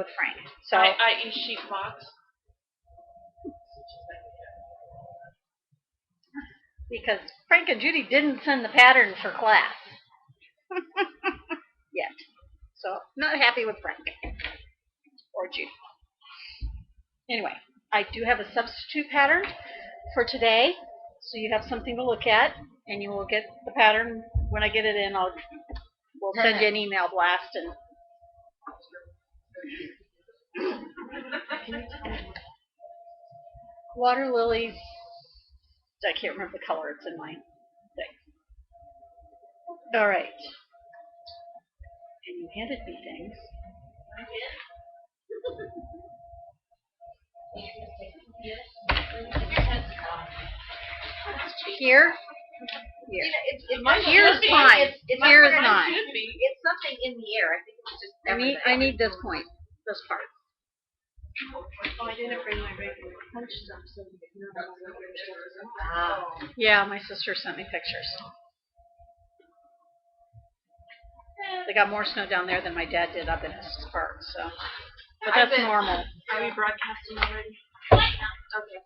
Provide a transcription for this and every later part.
with Frank. So I.e. sheep box. because Frank and Judy didn't send the pattern for class yet. So not happy with Frank or Judy. Anyway, I do have a substitute pattern for today, so you have something to look at, and you will get the pattern when I get it in. We'll send you an email blast and. Water lilies. I can't remember the color. It's in my thing. All right. And you handed me things. Here? Here. Here's fine. Here is not. It's something in the air. I think it's just. I need this point. This part. Oh, I didn't bring my regular punch stuff, so Yeah, my sister sent me pictures. They got more snow down there than my dad did up in his park, so. But that's normal. Are we broadcasting already? Okay.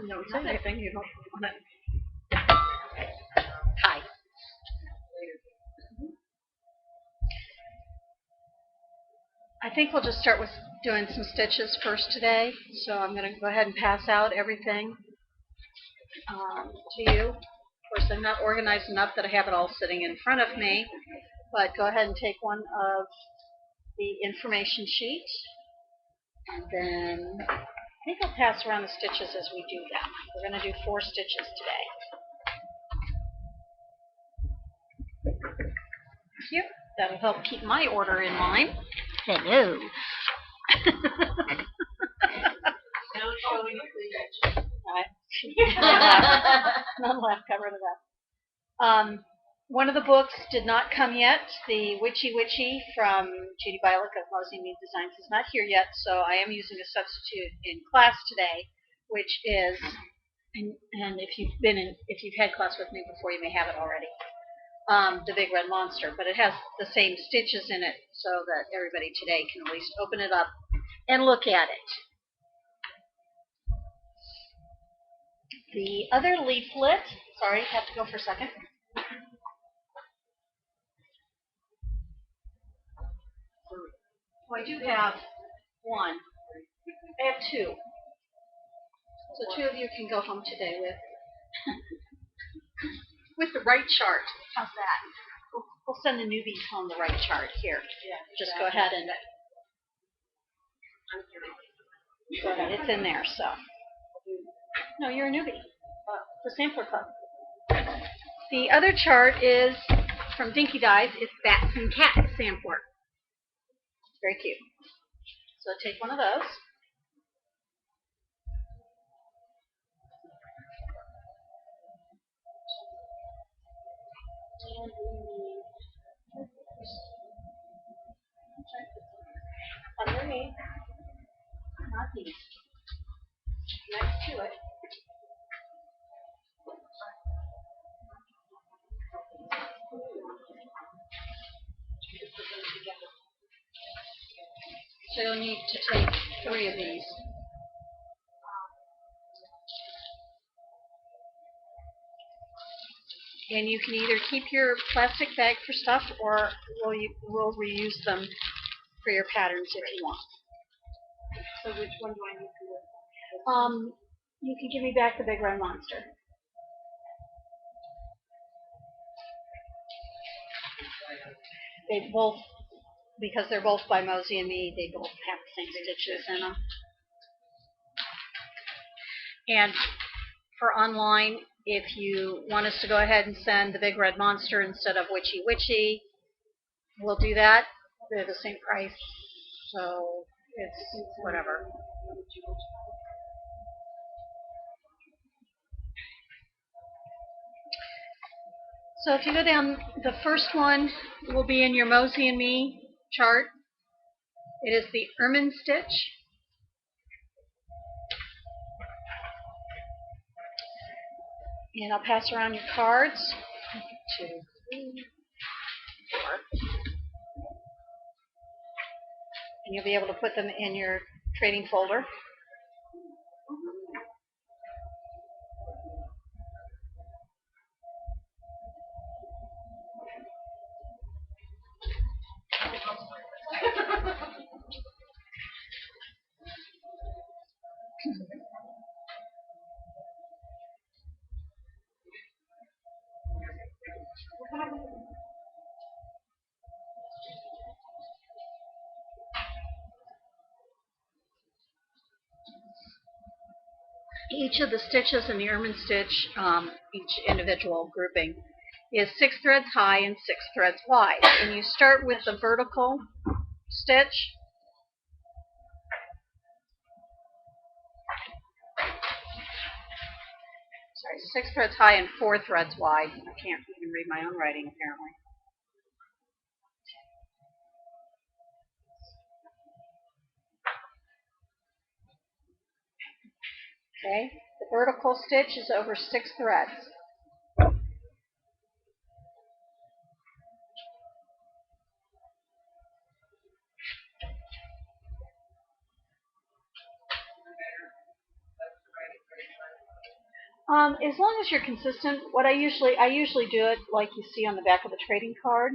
Don't say anything you don't want to. Hi. I think we'll just start with doing some stitches first today. So I'm going to go ahead and pass out everything to you. Of course, I'm not organized enough that I have it all sitting in front of me, but go ahead and take one of the information sheet, and then I think I'll pass around the stitches as we do them. We're going to do 4 stitches today. Thank you. That'll help keep my order in line. Hello. No showing cleavage. None left, cover to that. One of the books did not come yet. The Witchy Witchy from Judy Bialik of Mosey Mead Designs is not here yet, so I am using a substitute in class today, which is, and if you've had class with me before, you may have it already. The Big Red Monster, but it has the same stitches in it so that everybody today can at least open it up and look at it. The other leaflet, sorry, have to go for a second. Oh, I do have one. I have 2. So 2 of you can go home today with the right chart. How's that? We'll send the newbies home the right chart here. Yeah, just go ahead and go ahead. It's in there, so. No, you're a newbie. The Sampler Club. The other chart is from Dinky Dyes. It's Bats and Cats Sampler. Very cute. So take one of those. Underneath, not these, next to it. So you'll need to take 3 of these. And you can either keep your plastic bag for stuff, or we'll reuse them for your patterns if you want. So which one do I need to work? You can give me back the Big Red Monster. They both, because they're both by Mosey and Mead, they both have the same stitches in them. And for online, if you want us to go ahead and send the Big Red Monster instead of Witchy Witchy, we'll do that. They're the same price, so it's whatever. So if you go down, the first one will be in your Mosey and Me chart. It is the ermine stitch. And I'll pass around your cards. 1, 2, 3, 4. and you'll be able to put them in your trading folder. Each of the stitches in the ermine stitch, each individual grouping, is 6 threads high and 6 threads wide. And you start with the vertical stitch. Sorry, 6 threads high and 4 threads wide. I can't even read my own writing, apparently. Okay, the vertical stitch is over 6 threads. As long as you're consistent, what I usually do it like you see on the back of the trading card.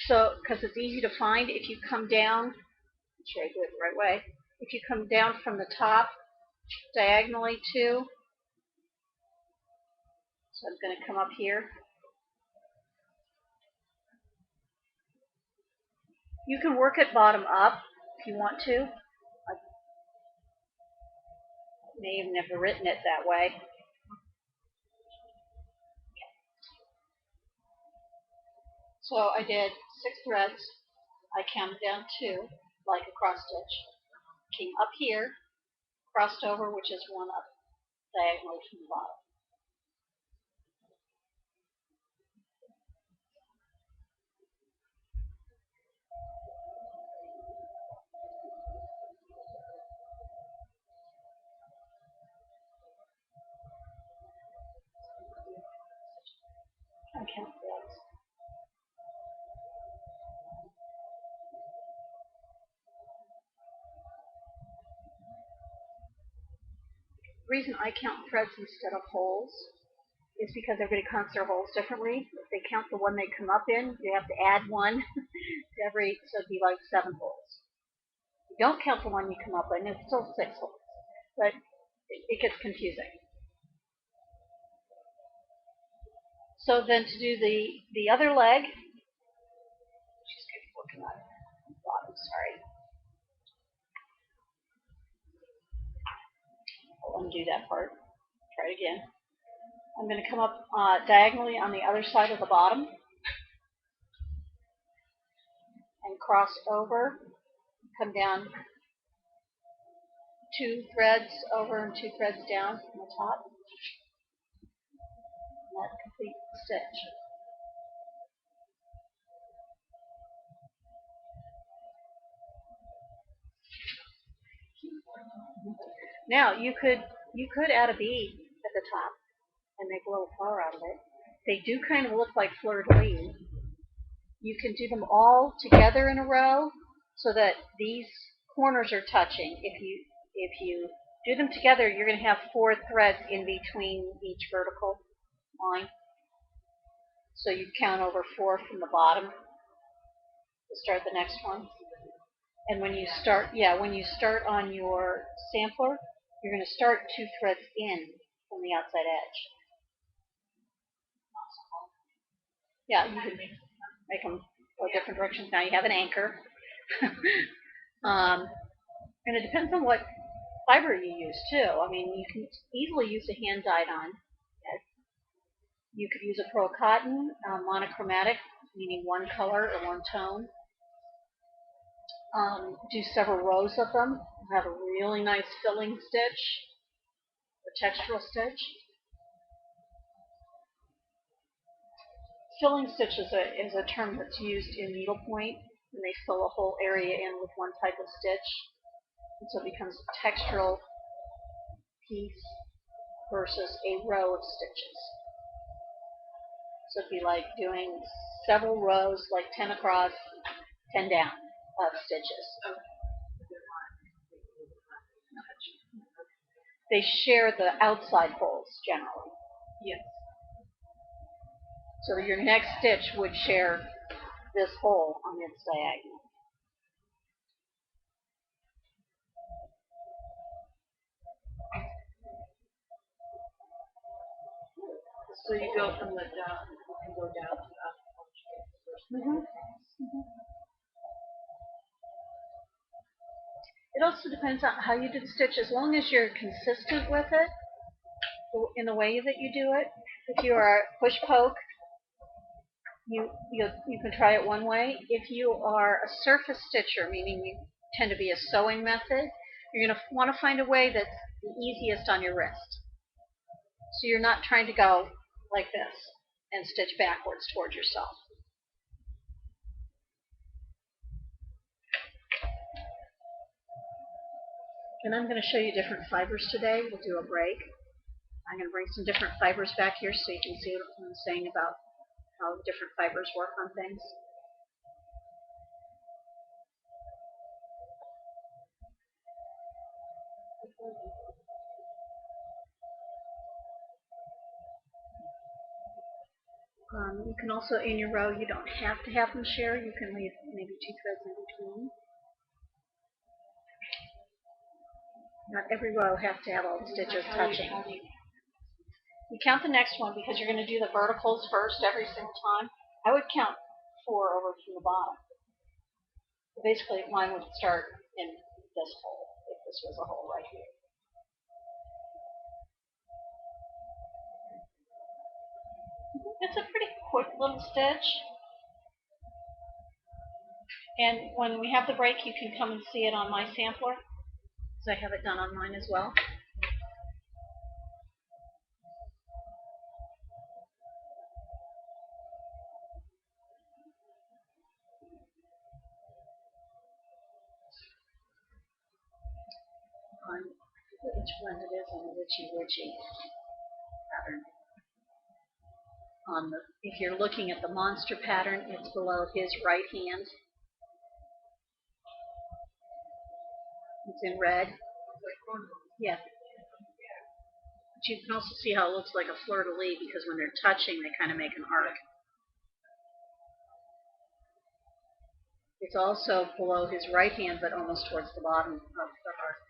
So, because it's easy to find if you come down, make sure I do it the right way. If you come down from the top diagonally too, so I'm going to come up here. You can work it bottom up if you want to. I may have never written it that way. So I did 6 threads. I counted down 2, like a cross stitch. Came up here, crossed over, which is 1 up diagonally from the bottom. I count threads. The reason I count threads instead of holes is because everybody counts their holes differently. If they count the one they come up in, they have to add 1 to every, so it'd be like 7 holes. If you don't count the one you come up in, it's still 6 holes. But it gets confusing. So then to do the other leg, she's going to be looking at the bottom, sorry. I'll undo that part. Try it again. I'm going to come up diagonally on the other side of the bottom and cross over, come down 2 threads over and 2 threads down from the top. And that completes the stitch. Now you could add a bead at the top and make a little flower out of it. They do kind of look like fleur-de-lis. You can do them all together in a row so that these corners are touching. If you do them together, you're going to have 4 threads in between each vertical line. So you count over 4 from the bottom to start the next one. And when you start on your sampler, you're going to start 2 threads in from the outside edge. Yeah, you can make them go different directions. Now you have an anchor. And it depends on what fiber you use too. I mean, you can easily use a hand-dyed on. You could use a pearl cotton, monochromatic, meaning 1 color or 1 tone. Do several rows of them. Have a really nice filling stitch, a textural stitch. Filling stitch is a term that's used in needlepoint, and they fill a whole area in with 1 type of stitch, and so it becomes a textural piece versus a row of stitches. So it'd be like doing several rows, like 10 across, 10 down. of stitches. Okay. They share the outside holes generally. Yes. So your next stitch would share this hole on its diagonal. So you go from the down, you can go down to up. It also depends on how you do the stitch. As long as you're consistent with it in the way that you do it. If you are push poke, you can try it one way. If you are a surface stitcher, meaning you tend to be a sewing method, you're going to want to find a way that's the easiest on your wrist. So you're not trying to go like this and stitch backwards toward yourself. And I'm going to show you different fibers today. We'll do a break. I'm going to bring some different fibers back here so you can see what I'm saying about how different fibers work on things. You can also, in your row, you don't have to have them share. You can leave maybe 2 threads in between. Not every row has to have all the stitches touching. You count the next one because you're going to do the verticals first every single time. I would count 4 over from the bottom. Basically, mine would start in this hole, if this was a hole right here. It's a pretty quick little stitch. And when we have the break, you can come and see it on my sampler, because I have it done on mine as well. On which one it is on the Witchy Witchy pattern. If you're looking at the monster pattern, it's below his right hand. It's in red. Yeah. But you can also see how it looks like a fleur-de-lis because when they're touching, they kind of make an arc. It's also below his right hand, but almost towards the bottom of the arc.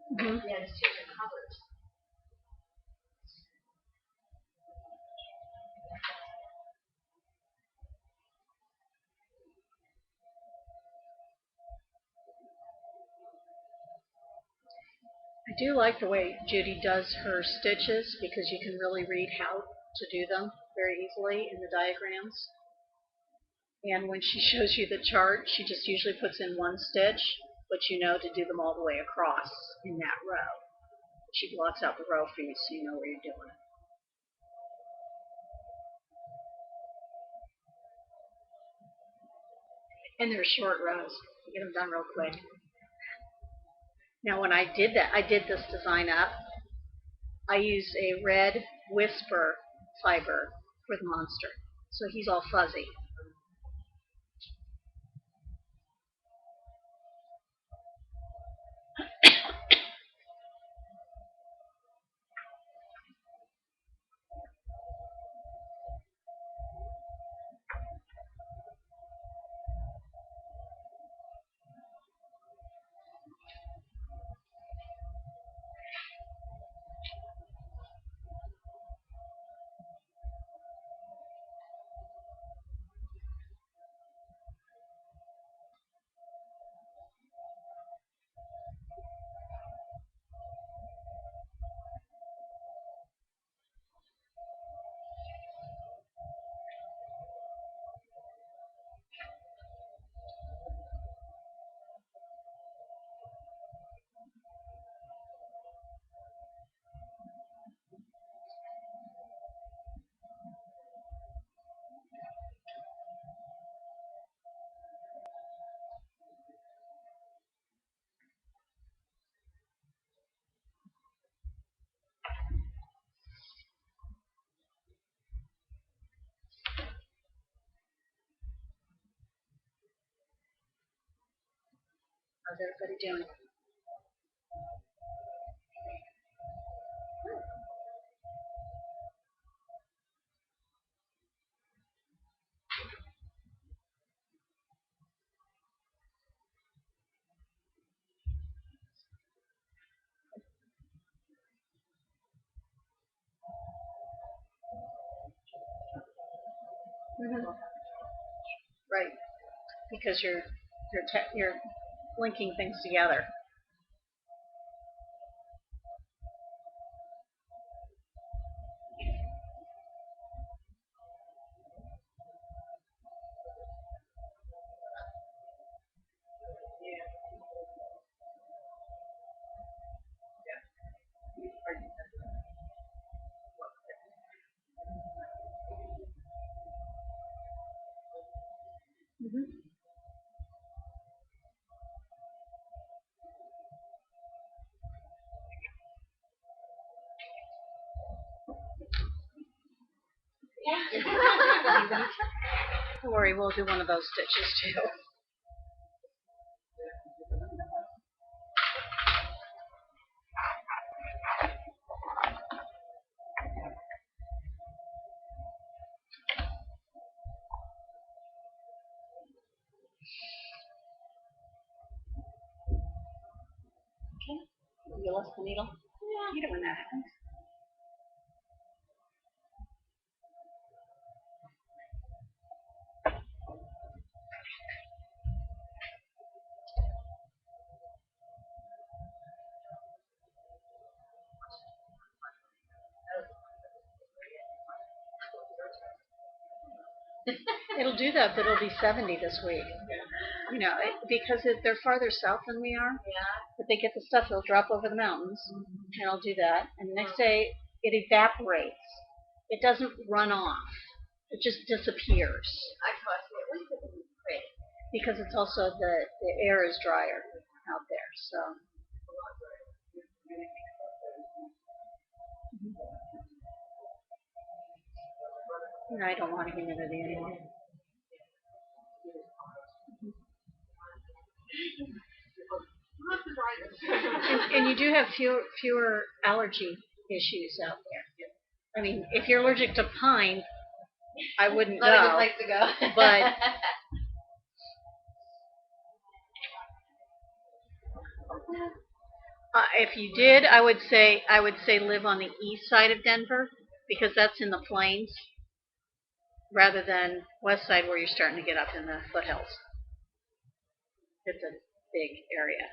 Mm-hmm. Yeah, it's 2 different colors. I do like the way Judy does her stitches because you can really read how to do them very easily in the diagrams. And when she shows you the chart, she just usually puts in 1 stitch, but you know to do them all the way across in that row. She blocks out the row for you so you know where you're doing it. And they're short rows. You get them done real quick. Now when I did this design up, I used a red Whisper fiber for the monster. So he's all fuzzy. How's everybody doing? Right, because you're linking things together. Mm-hmm. Don't worry, we'll do one of those stitches too. Okay. You lost the needle? Yeah. You know when that happens. It'll do that, but it'll be 70 this week. You know, because they're farther south than we are. Yeah. But they get the stuff, it'll drop over the mountains, and it'll do that. And the next day, it evaporates. It doesn't run off. It just disappears. I thought at least it was great. Because it's also the air is drier out there, so. And I don't want humidity anymore. And you do have fewer allergy issues out there. I mean, if you're allergic to pine, I wouldn't Not a good go. place to go. But if you did, I would say live on the east side of Denver because that's in the plains, rather than west side where you're starting to get up in the foothills. It's a big area,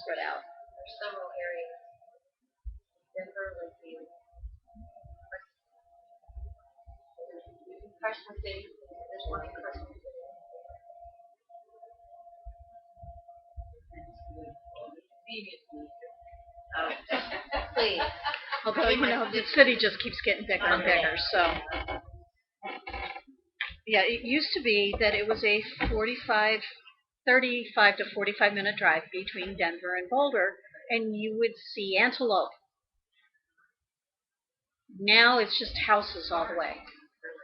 spread out. There's several areas. Denver, Lakeview, Carson City. There's one in Carson City. Oh, please. Although, you know, the city just keeps getting bigger and bigger, so. Yeah, it used to be that it was a 35 to 45 minute drive between Denver and Boulder, and you would see antelope. Now it's just houses all the way,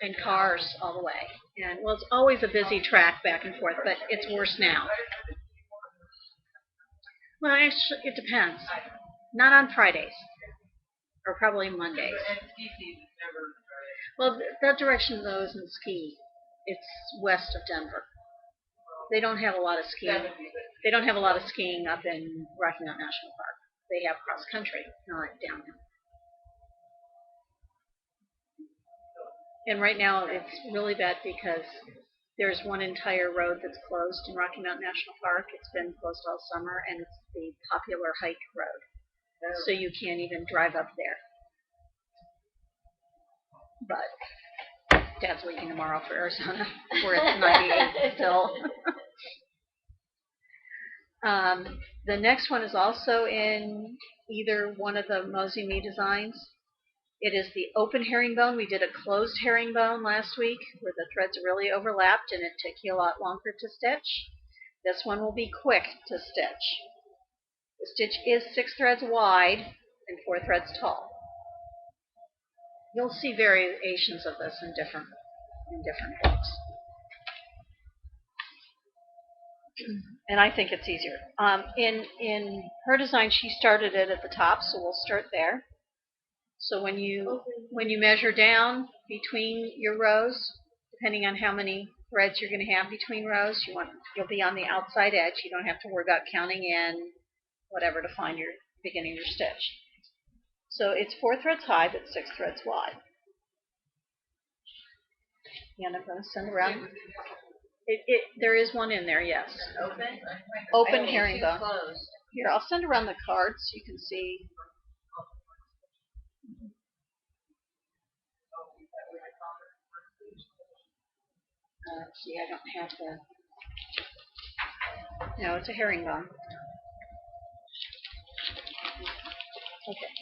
and cars all the way. And, well, it's always a busy track back and forth, but it's worse now. Well, actually, it depends. Not on Fridays, or probably Mondays. Well, that direction, though, isn't ski. It's west of Denver. They don't have a lot of skiing. They don't have a lot of skiing up in Rocky Mountain National Park. They have cross country, not downhill. And right now, it's really bad because there's one entire road that's closed in Rocky Mountain National Park. It's been closed all summer, and it's the popular hike road. So you can't even drive up there. But Dad's leaving tomorrow for Arizona, where it's 98 still. The next one is also in either one of the Mosey Me designs. It is the open herringbone. We did a closed herringbone last week where the threads really overlapped and it took you a lot longer to stitch. This one will be quick to stitch. The stitch is 6 threads wide and 4 threads tall. You'll see variations of this in different books. And I think it's easier. In her design, she started it at the top, so we'll start there. So when you measure down between your rows, depending on how many threads you're going to have between rows, you'll be on the outside edge. You don't have to worry about counting in whatever to find your beginning of your stitch. So it's 4 threads high, but 6 threads wide. And I'm going to send around. There is one in there, yes. Open herringbone. Here, I'll send around the card so you can see. See, I don't have the. No, it's a herringbone. Okay.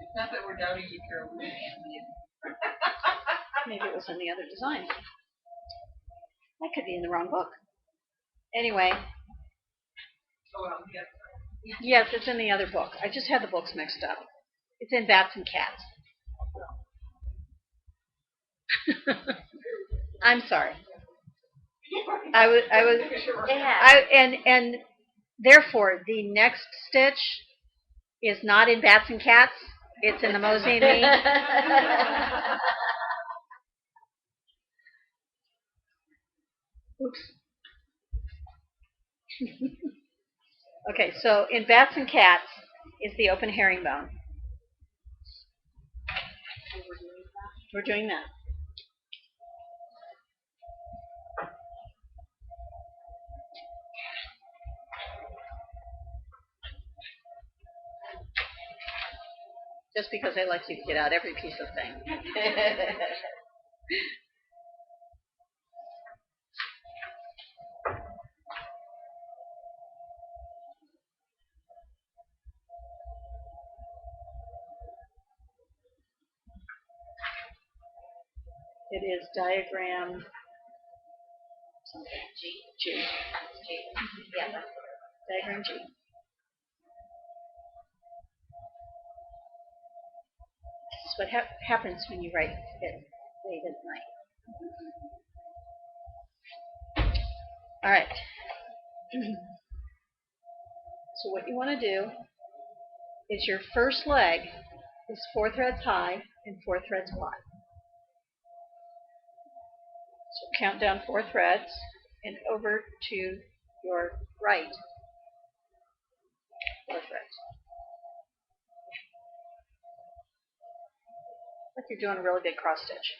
It's not that we're doubting you, Carol. Maybe it was in the other design. That could be in the wrong book. Anyway. Oh, well, yes, it's in the other book. I just had the books mixed up. It's in Bats and Cats. I'm sorry. And therefore the next stitch is not in Bats and Cats. It's in the Mosey and Me. Oops. Okay, so in Bats and Cats is the open herringbone. We're doing that. Just because I like you to get out every piece of thing. It is diagram G. Yeah. Diagram G. This is what happens when you write it late at night. All right. So what you want to do is your first leg is 4 threads high and 4 threads wide. So count down 4 threads and over to your right 4 threads. Like you're doing a really big cross stitch.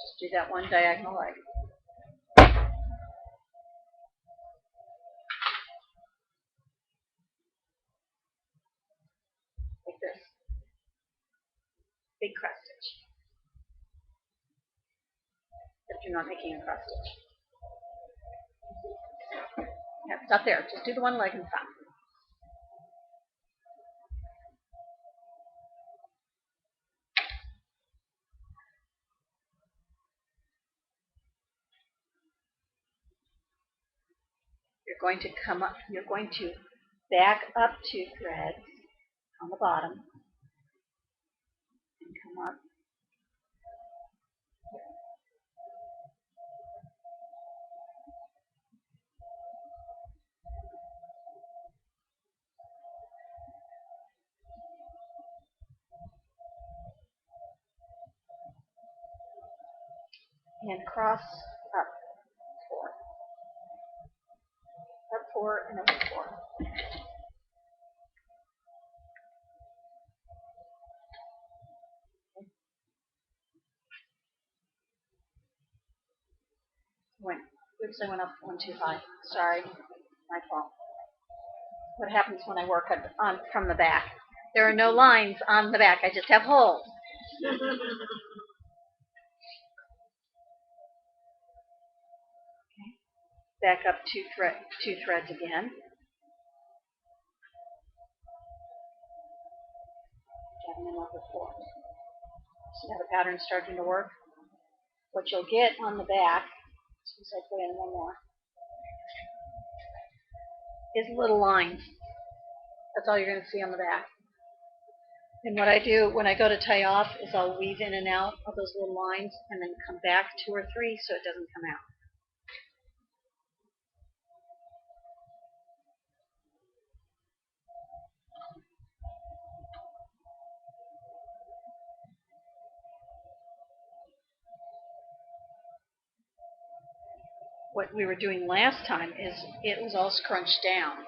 Just do that one diagonal leg. Like this. Big cross stitch. Except you're not making a cross stitch. Yeah, stop there. Just do the one leg and stop. You're going to back up 2 threads on the bottom and come up. And cross up 4. Up 4 and over 4. Oops, I went up 1 too high. Sorry, my fault. What happens when I work from the back? There are no lines on the back. I just have holes. Okay. Back up 2 threads again. And then over 4. See how the pattern's starting to work? What you'll get on the back, as soon as I put in one more, is little lines. That's all you're going to see on the back. And what I do when I go to tie off is I'll weave in and out of those little lines and then come back 2 or 3 so it doesn't come out. What we were doing last time is it was all scrunched down.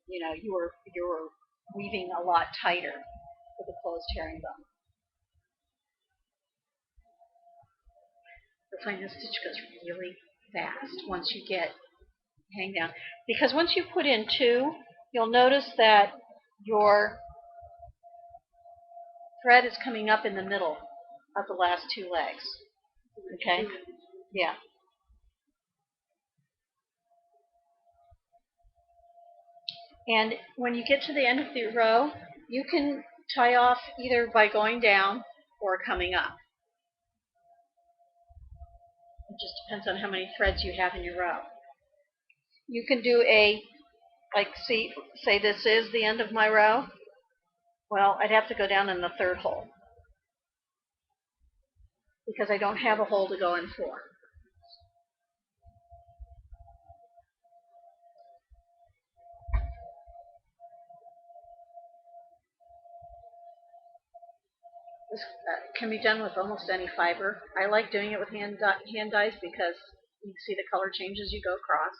You know, you were weaving a lot tighter with a closed herringbone. You'll find this stitch goes really fast once you get hang down. Because once you put in 2, you'll notice that your thread is coming up in the middle of the last 2 legs. Okay? Yeah. And when you get to the end of the row, you can tie off either by going down or coming up. It just depends on how many threads you have in your row. You can do say this is the end of my row. Well, I'd have to go down in the 3rd hole because I don't have a hole to go in for. This can be done with almost any fiber. I like doing it with hand dyes because you see the color change as you go across.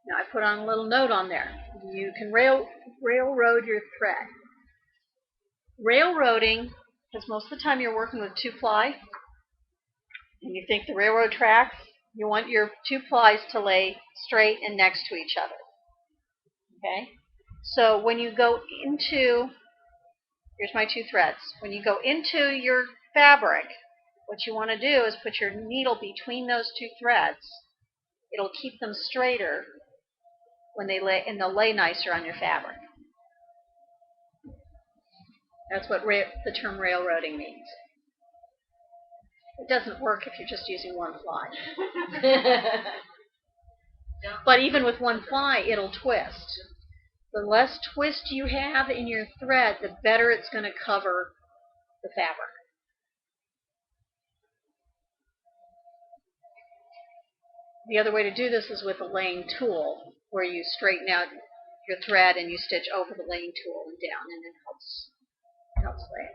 Now I put on a little note on there. You can railroad your thread. Railroading, because most of the time you're working with 2-ply, and you think the railroad tracks, you want your 2-plies to lay straight and next to each other. Okay? So when you go into, here's my 2 threads. When you go into your fabric, what you want to do is put your needle between those 2 threads. It'll keep them straighter when they lay, and they'll lay nicer on your fabric. That's what the term railroading means. It doesn't work if you're just using 1 ply. But even with 1 ply, it'll twist. The less twist you have in your thread, the better it's going to cover the fabric. The other way to do this is with a laying tool, where you straighten out your thread and you stitch over the laying tool and down, and it helps lay.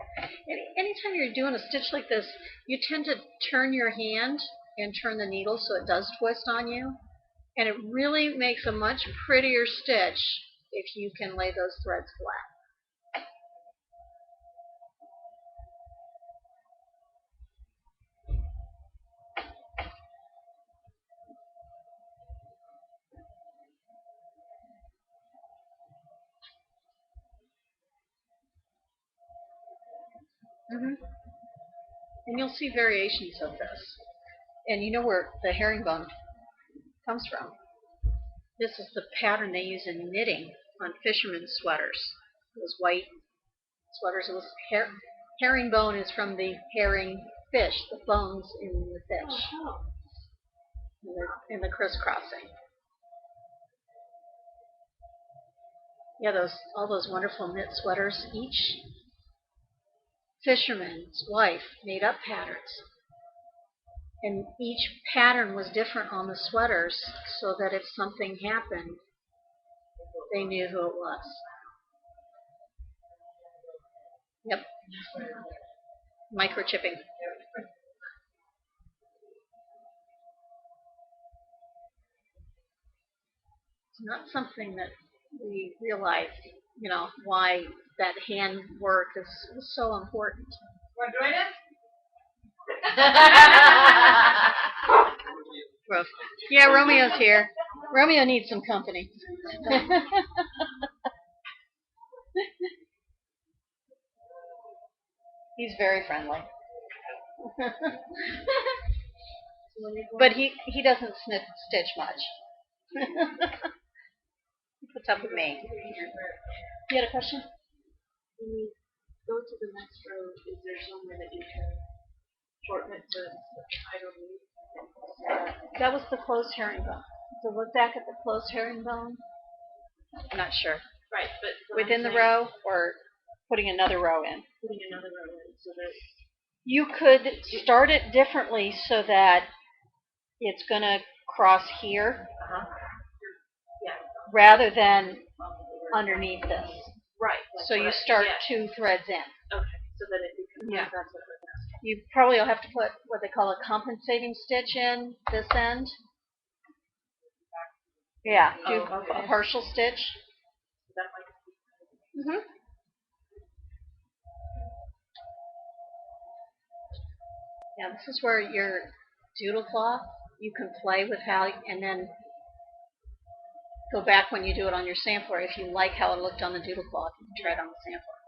Anytime you're doing a stitch like this, you tend to turn your hand and turn the needle so it does twist on you, and it really makes a much prettier stitch if you can lay those threads flat. And you'll see variations of this. And you know where the herringbone comes from. This is the pattern they use in knitting on fishermen's sweaters. Those white sweaters. It was herringbone is from the herring fish, the bones in the fish, in the crisscrossing. Yeah, all those wonderful knit sweaters. Each fisherman's wife made up patterns, and each pattern was different on the sweaters, so that if something happened, they knew who it was. Yep. Microchipping. It's not something that we realize, why that hand work is so important. Want to join us? Yeah, Romeo's here. Romeo needs some company. He's very friendly. But he doesn't stitch much. He puts up with me. You had a question? When you go to the next row, is there somewhere that you can shorten it to I don't know? That was the closed herringbone. So look back at the closed herringbone. I'm not sure. Right, but what I'm Within the saying- row or putting another row in? Putting another row in so that You could start it differently so that it's going to cross here yeah, rather than underneath this. right. that's So what you I- start yeah, 2 threads in. okay, so that it becomes Yeah. that's what we're asking. You probably will have to put what they call a compensating stitch in this end. Yeah, do Oh, okay. a partial stitch. That might Mm-hmm. Yeah, this is where your doodle cloth, you can play with how, and then go back when you do it on your sampler. If you like how it looked on the doodle cloth, you can try it on the sampler.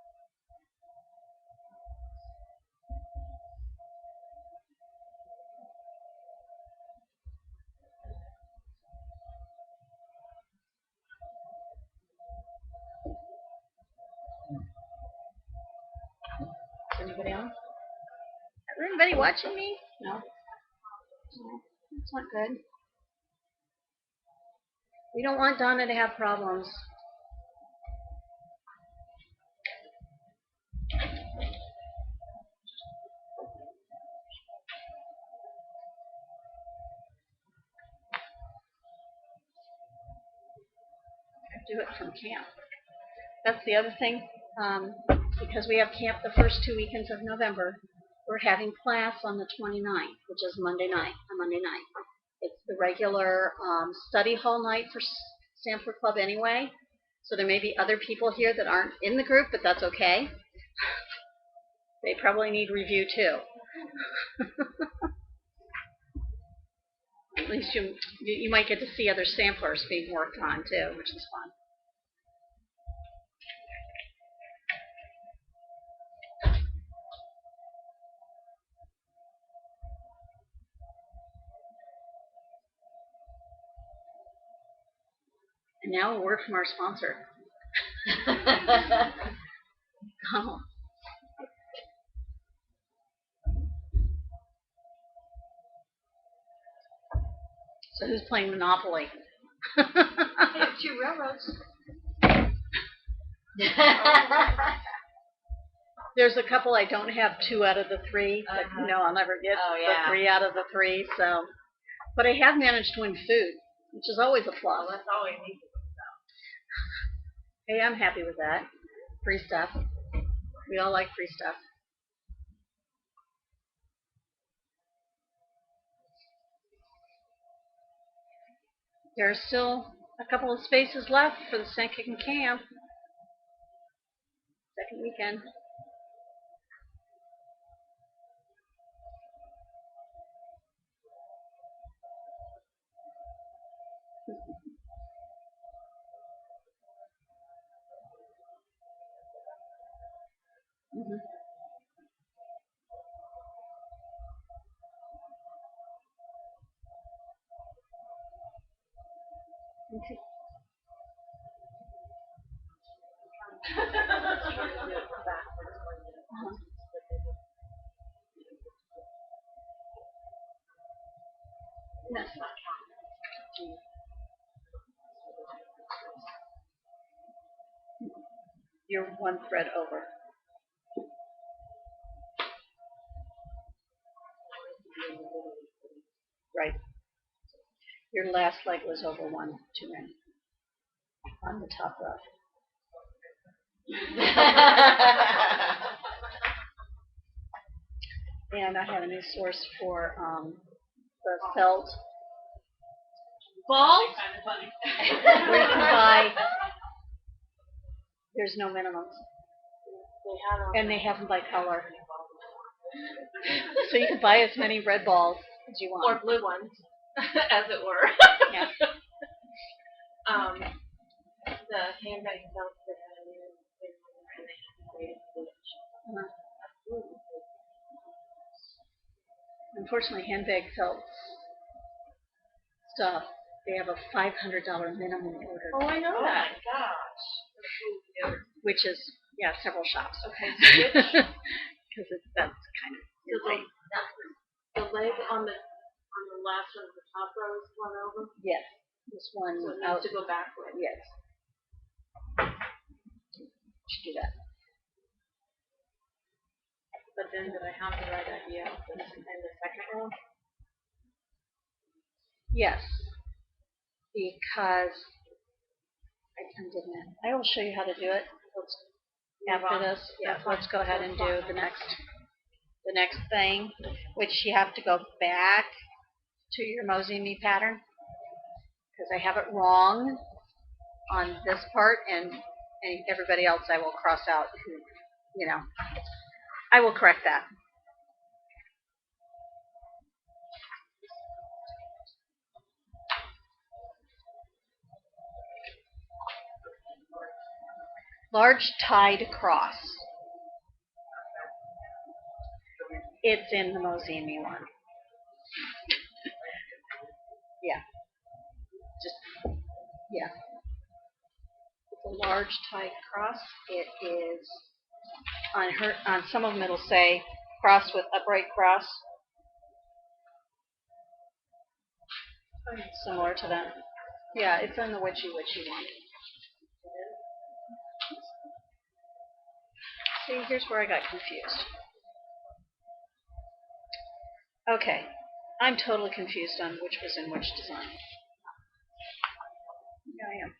Is anybody on? Is anybody watching me? No. No, that's not good. We don't want Donna to have problems. Do it from camp. That's the other thing. Because we have camp the first 2 weekends of November, we're having class on the 29th, which is Monday night. It's the regular study hall night for Sampler Club anyway. So there may be other people here that aren't in the group, but that's okay. They probably need review too. At least you might get to see other samplers being worked on too, which is fun. And now a word from our sponsor. Oh. So who's playing Monopoly? Two railroads. There's a couple I don't have 2 out of the 3, but Uh-huh. I'll never get Oh, the yeah. 3 out of the 3. So, but I have managed to win food, which is always a plus. Well, that's all we need. Hey, I'm happy with that. Free stuff. We all like free stuff. There are still a couple of spaces left for the second camp. Second weekend. Mm-hmm. Okay. Uh-huh. Yes. You're 1 thread over. Right. Your last leg was over 1 too many on the top row. And I have a new source for the felt. Balls? Where you can buy. There's no minimums, and they have them by color. So you can buy as many red balls as you Or want. blue ones, as it were. Yeah. The handbag belts that had a new and they had created stitch. Unfortunately, handbag felt stuff, they have a $500 minimum order, Oh, I know that. Gosh. which is, several shops. Okay, so which, Because that's kind of so the leg on the last one, the top row is one over, yes, this one so it out. needs to go backward. Yes. Should do that. But then did I have the right idea in the second row? Yes, because I will show you how to do it. After this, yeah, let's go ahead and do the next thing, which you have to go back to your Mosey and Me pattern, because I have it wrong on this part, and everybody else I will cross out. You know, I will correct that. Large tied cross. It's in the Mosey and Me one. Yeah. Yeah. It's a large tied cross. It is on some of them it'll say cross with upright cross. Similar to that. Yeah, it's in the witchy one. See, here's where I got confused. Okay, I'm totally confused on which was in which design. Yeah, I am.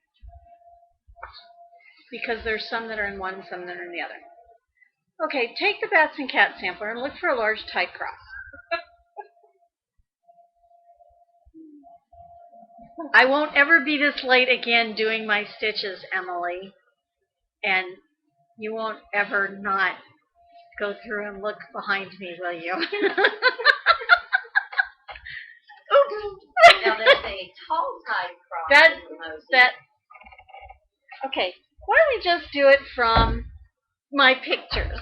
Because there's some that are in one, some that are in the other. Okay, take the bats and cats sampler and look for a large tight cross. I won't ever be this late again doing my stitches, Emily. And you won't ever not go through and look behind me, will you? Oops. Now there's a tall tied cross. Okay, why don't we just do it from my pictures?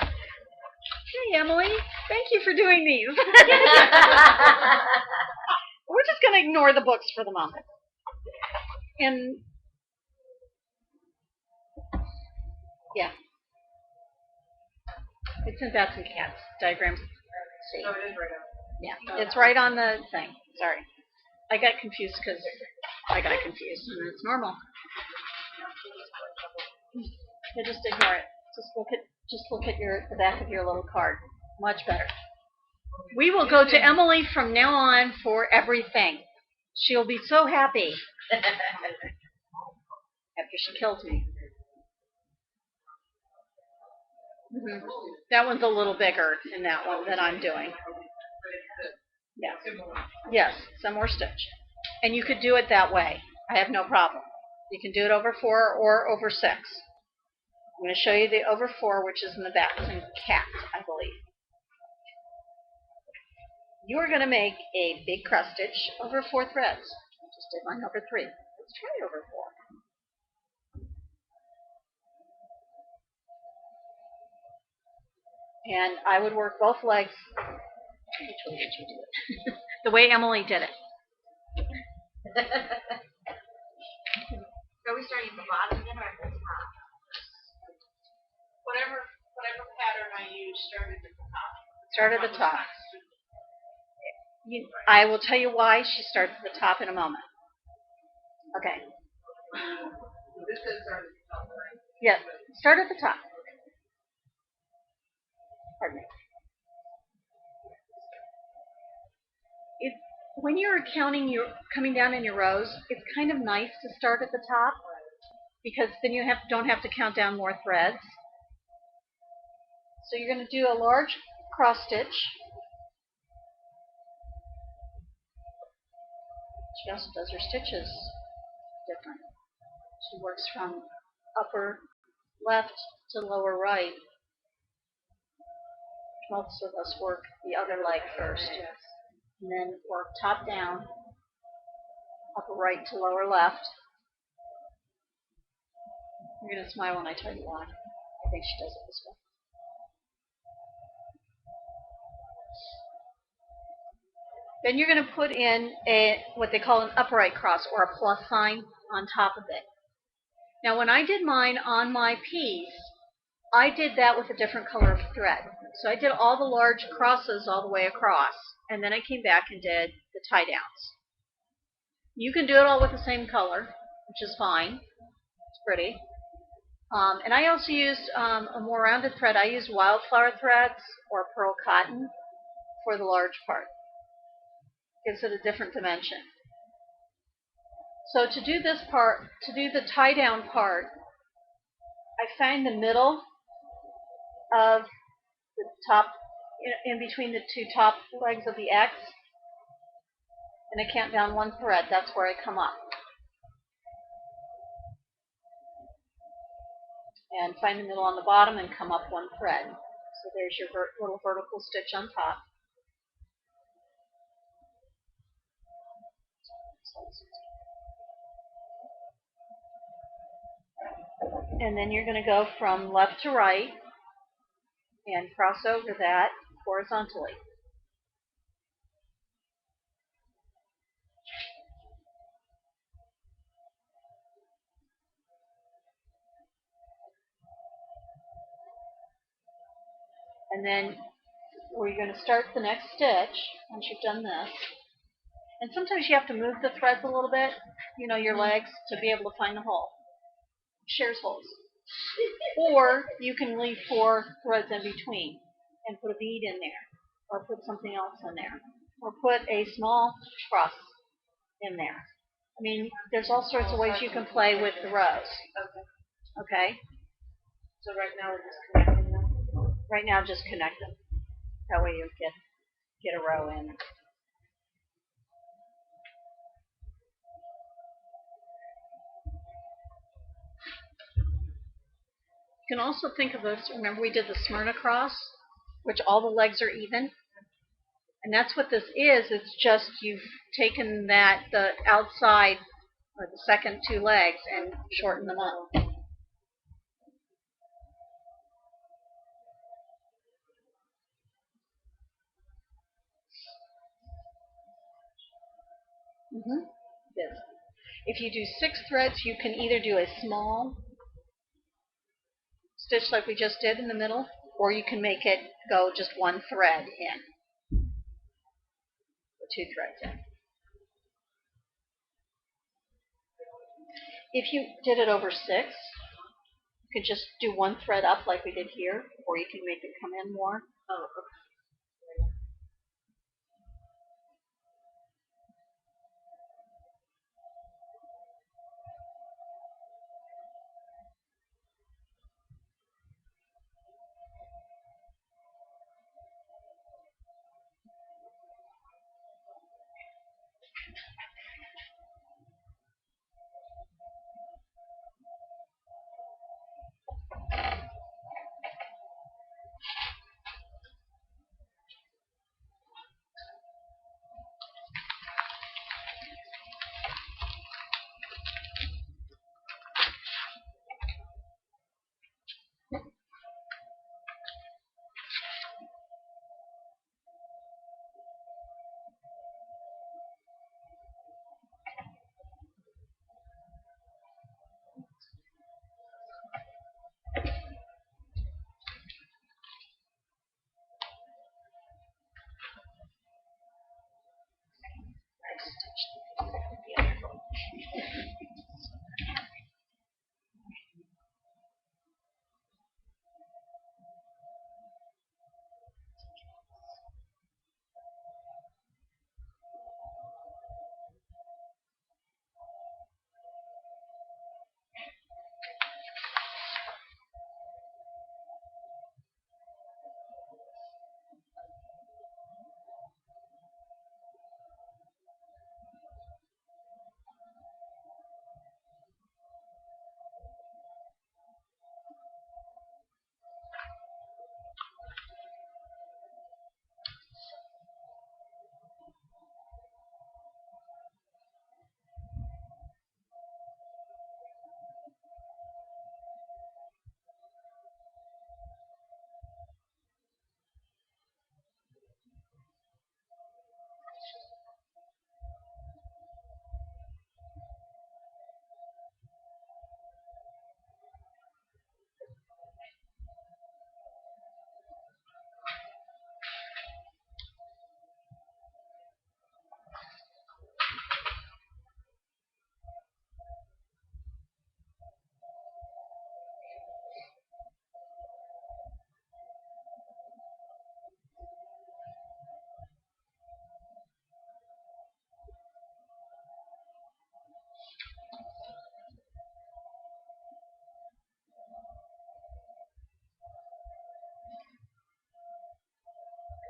Hey, Emily, thank you for doing these. We're just going to ignore the books for the moment. And yeah, it's in Bats and Cats diagrams. See. No, it is right up. Yeah, it's right on the thing. Sorry, I got confused because I got confused, and it's normal. So just ignore it. Just look at the back of your little card. Much better. We will go to Emily from now on for everything. She'll be so happy after she kills me. That one's a little bigger in that one than I'm doing. Yeah. Yes, some more stitch. And you could do it that way. I have no problem. You can do it over 4 or over 6. I'm going to show you the over 4, which is in the Bats and Cats, I believe. You are going to make a big cross stitch over 4 threads. I just did mine over 3. Let's try over 4. And I would work both legs. Which way did you do it? The way Emily did it. Are we starting at the bottom then or at the top? Whatever pattern I use, start at the top. Start at the top. I will tell you why she starts at the top in a moment. Okay. This is start at the top, right? Yes, start at the top. Pardon me. When you're coming down in your rows, it's kind of nice to start at the top because then you don't have to count down more threads. So you're going to do a large cross stitch. She also does her stitches different. She works from upper left to lower right. Most of us work the other leg first. And then work top down, upper right to lower left. You're going to smile when I tell you why. I think she does it this way. Then you're going to put in what they call an upright cross or a plus sign on top of it. Now when I did mine on my piece, I did that with a different color of thread. So I did all the large crosses all the way across, and then I came back and did the tie downs. You can do it all with the same color, which is fine. It's pretty. And I also used a more rounded thread. I used wildflower threads or pearl cotton for the large part. Gives it a different dimension. So to do this part, to do the tie down part, I find the middle of the top, in between the two top legs of the X, and I count down one thread. That's where I come up. And find the middle on the bottom and come up one thread. So there's your little vertical stitch on top. And then you're going to go from left to right and cross over that horizontally. And then we're going to start the next stitch once you've done this. And sometimes you have to move the threads a little bit, your legs, to be able to find the hole. Shares holes. Or you can leave 4 threads in between and put a bead in there, or put something else in there, or put a small cross in there. I mean, there's all sorts of ways you can play with the rows. Okay? So right now we're just connecting them? Right now, just connect them. That way you get a row in. You can also think of this, remember we did the Smyrna cross, which all the legs are even? And that's what this is. It's just you've taken the outside, or the second 2 legs, and shortened them up. Yes. If you do 6 threads, you can either do a small stitch like we just did in the middle, or you can make it go just 1 thread in, or 2 threads in. If you did it over 6, you could just do 1 thread up like we did here, or you can make it come in more. Oh, okay.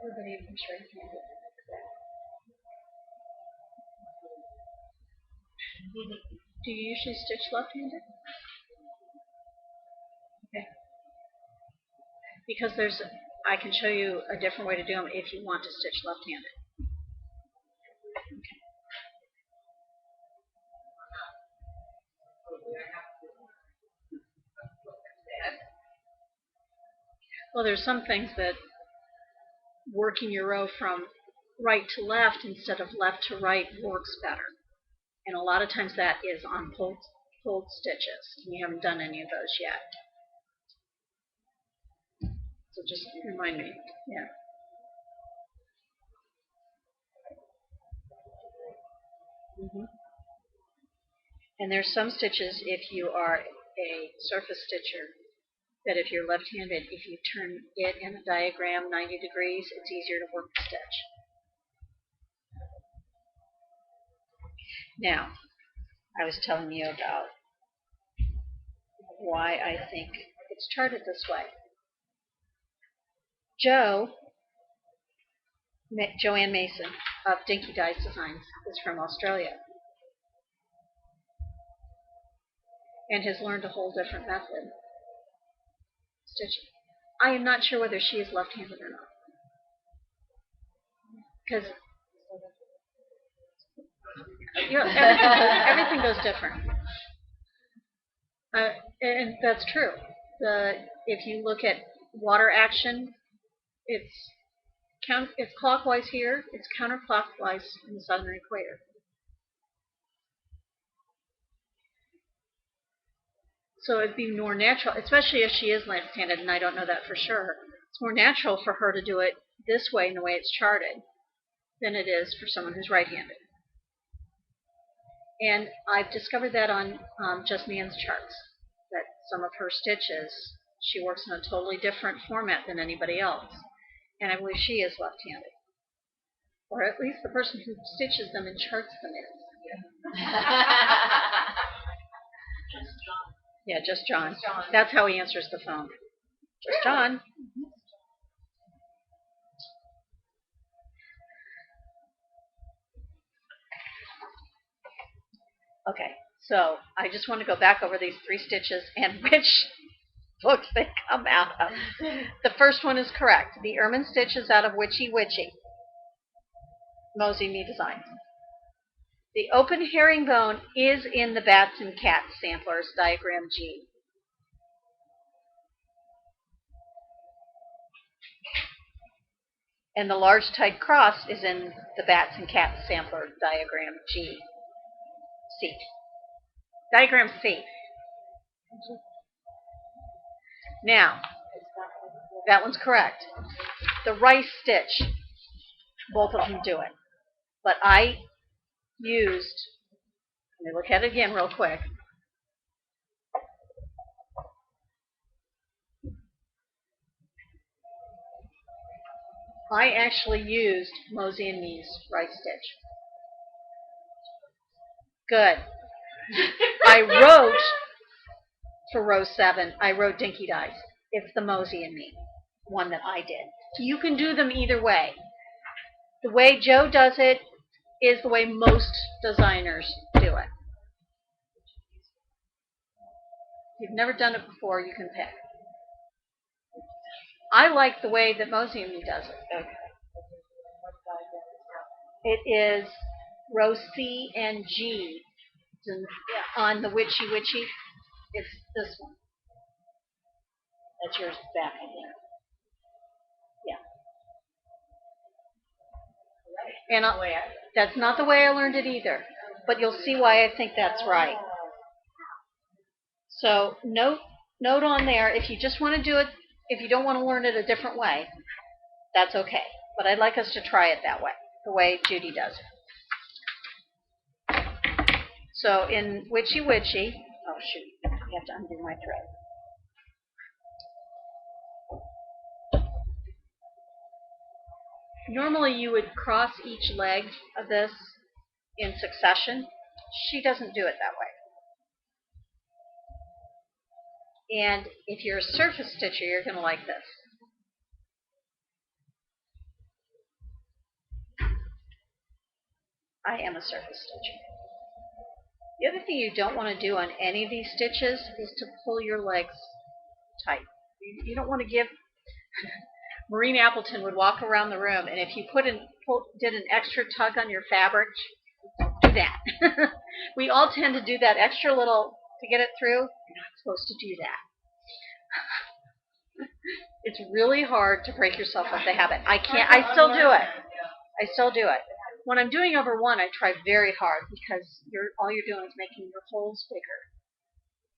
Everybody who's right-handed. Do you usually stitch left-handed? Okay. Because I can show you a different way to do them if you want to stitch left-handed. Okay. Well, there's some things that working your row from right to left instead of left to right works better. And a lot of times that is on pulled stitches. You haven't done any of those yet. So just remind me. Yeah. And there's some stitches, if you are a surface stitcher, that if you're left-handed, if you turn it in a diagram 90 degrees, it's easier to work the stitch. Now, I was telling you about why I think it's charted this way. Joanne Mason of Dinky Dyes Designs is from Australia and has learned a whole different method stitching. I am not sure whether she is left-handed or not, because everything goes different. And that's true. If you look at water action, it's clockwise here, it's counterclockwise in the southern equator. So it'd be more natural, especially if she is left-handed, and I don't know that for sure. It's more natural for her to do it this way in the way it's charted than it is for someone who's right-handed. And I've discovered that on Just Nan's charts, that some of her stitches, she works in a totally different format than anybody else. And I believe she is left-handed. Or at least the person who stitches them and charts them is. Yeah, just John. That's how he answers the phone. Just John. Okay, so I just want to go back over these 3 stitches and which books they come out of. The first one is correct. The ermine stitch is out of Witchy Witchy, Mosey Me Designs. The open herringbone is in the Bats and Cats Samplers, Diagram G. And the large tight cross is in the Bats and Cats Sampler, Diagram G. C. Diagram C. Now, that one's correct. The rice stitch, both of them do it. But I used, let me look at it again real quick. I actually used Mosey and Me's rice stitch. Good. I wrote, for row 7, I wrote Dinky Dyes. It's the Mosey and Me, one that I did. You can do them either way. The way Joe does it is the way most designers do it. If you've never done it before, you can pick. I like the way that Mosey and Me does it. Okay. It is row C and G. On the Witchy Witchy, it's this one. That's yours back, I think. Yeah. And that's not the way I learned it either, but you'll see why I think that's right. So note on there, if you just want to do it, if you don't want to learn it a different way, that's okay. But I'd like us to try it that way, the way Judy does it. So in Witchy Witchy, oh shoot, I have to undo my thread. Normally you would cross each leg of this in succession. She doesn't do it that way. And if you're a surface stitcher, you're going to like this. I am a surface stitcher. The other thing you don't want to do on any of these stitches is to pull your legs tight. You don't want to give... Maureen Appleton would walk around the room, and if you did an extra tug on your fabric, don't do that. We all tend to do that extra little to get it through. You're not supposed to do that. It's really hard to break yourself of the habit. I still do it. I still do it. When I'm doing over one, I try very hard because all you're doing is making your holes bigger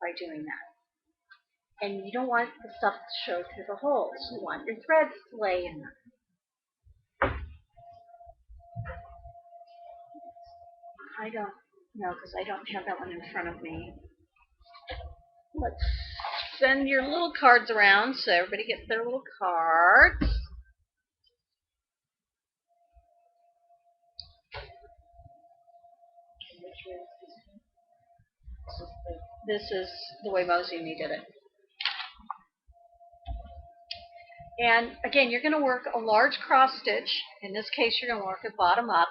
by doing that. And you don't want the stuff to show through the holes. You want your threads to lay in them. I don't know because I don't have that one in front of me. Let's send your little cards around so everybody gets their little cards. This is the way Mosey and me did it. And again, you're going to work a large cross stitch. In this case, you're going to work it bottom up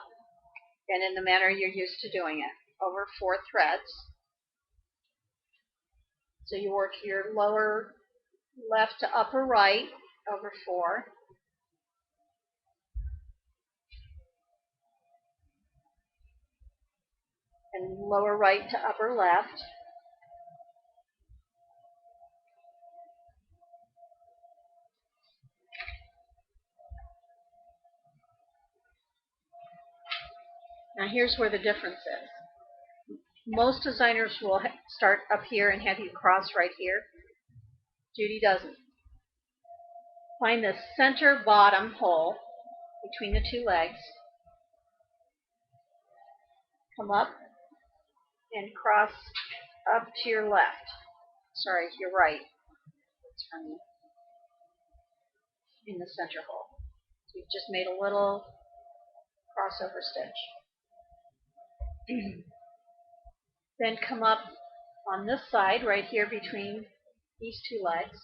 and in the manner you're used to doing it, over 4 threads. So you work your lower left to upper right over 4. And lower right to upper left. Now here's where the difference is. Most designers will start up here and have you cross right here. Judy doesn't. Find the center bottom hole between the 2 legs. Come up and cross up to your left. Sorry, your right. In the center hole. So you've just made a little crossover stitch. Then come up on this side right here between these 2 legs.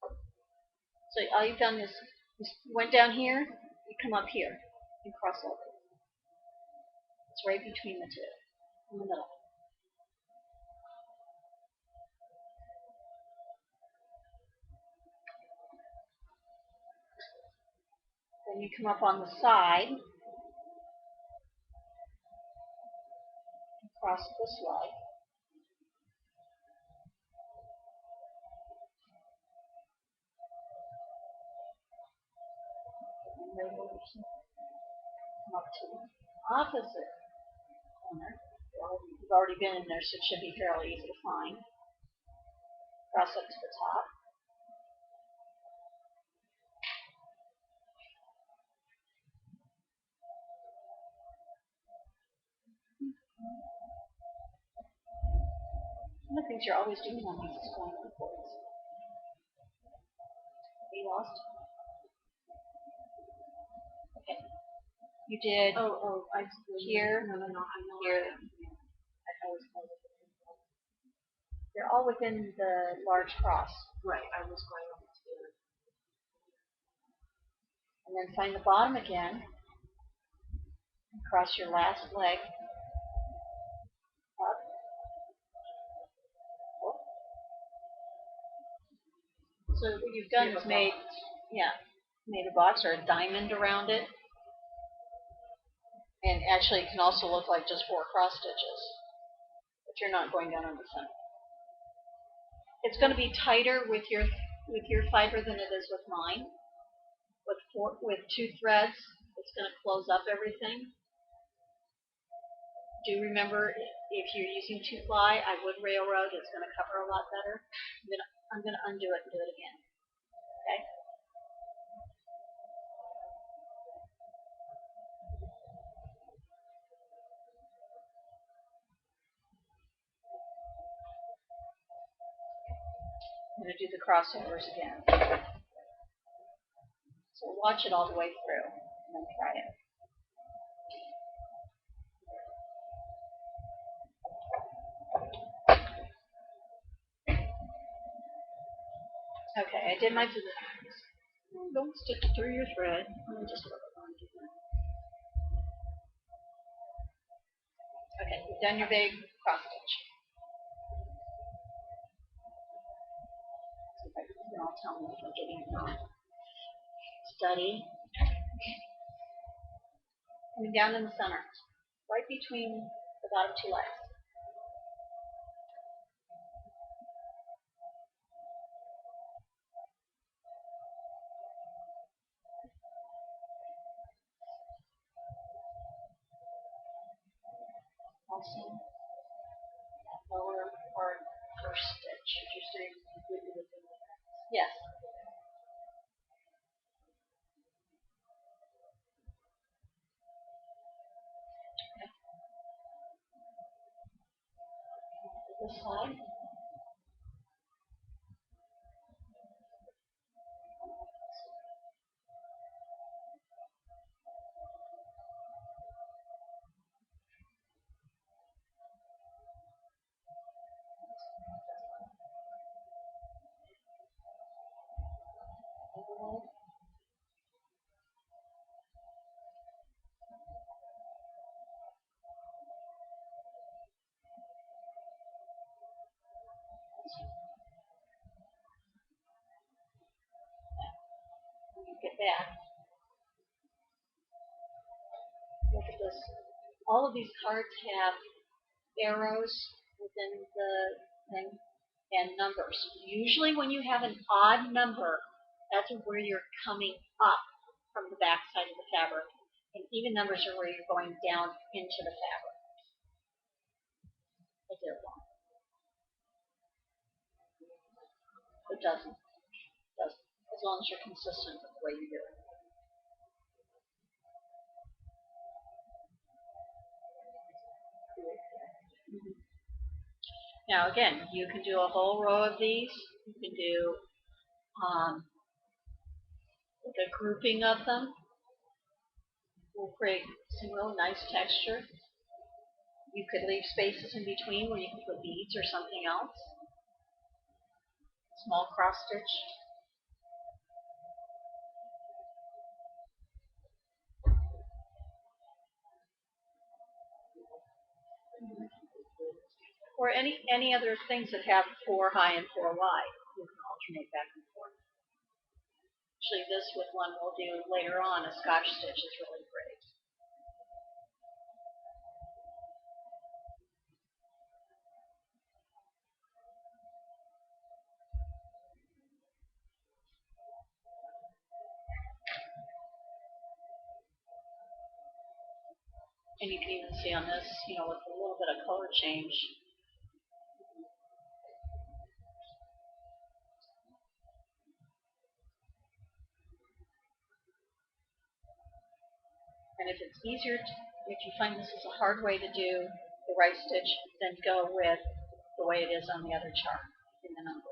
So all you've done is you went down here, you come up here and cross over. It's right between the 2, in the middle. Then you come up on the side, cross this leg. Come up to the opposite corner. You've already been in there, so it should be fairly easy to find. Cross up to the top. One of the things you're always doing on these is going upwards. Are you lost? Okay. You did I here, No, I know. here. They're all within the large cross. Right, I was going over to the other. And then find the bottom again. And cross your last leg up. So what you've done is made a box or a diamond around it. And actually it can also look like just 4 cross stitches. But you're not going down in the center. It's going to be tighter with your fiber than it is with mine. With 2 threads, it's going to close up everything. Do remember, if you're using 2-ply, I would railroad. It's going to cover a lot better. I'm going to undo it and do it again. Okay? I'm going to do the crossovers again. So watch it all the way through and then try it. Okay, I did my don't stick through your thread. Let me just work on it. done your big cross stitch. See if I can all tell me if I'm getting it wrong. Study. Coming down in the center, right between the bottom two legs. Also, that lower part, first stitch. You're saying completely within the Yes. This side. Get back. Look at this. All of these cards have arrows within the thing and numbers. Usually when you have an odd number, that's where you're coming up from the back side of the fabric. And even numbers are where you're going down into the fabric. I did it wrong. It doesn't. It doesn't. As long as you're consistent with the way you do it. Now again, you can do a whole row of these. You can do like a grouping of them. Will create some real nice texture. You could leave spaces in between where you can put beads or something else. Small cross stitch. Or any other things that have 4 high and 4 wide. You can alternate back and forth. Actually, this with one we'll do later on, a Scotch stitch, is really great. And you can even see on this, with a little bit of color change. And if it's easier, if you find this is a hard way to do the right stitch, then go with the way it is on the other chart in the number.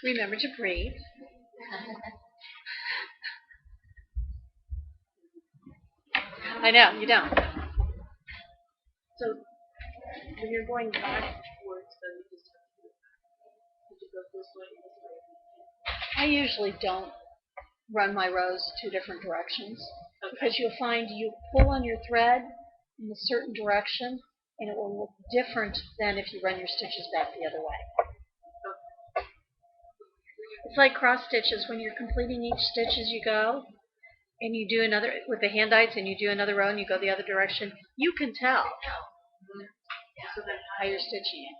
Remember to breathe. I know, you don't. So when you're going back towards them, you just have to would you go this way and this way? I usually don't run my rows 2 different directions. Okay. Because you'll find you pull on your thread in a certain direction and it will look different than if you run your stitches back the other way. It's like cross stitches. When you're completing each stitch as you go, and you do another, with the hand-dyes, and you do another row and you go the other direction, you can tell So then how you're stitching it.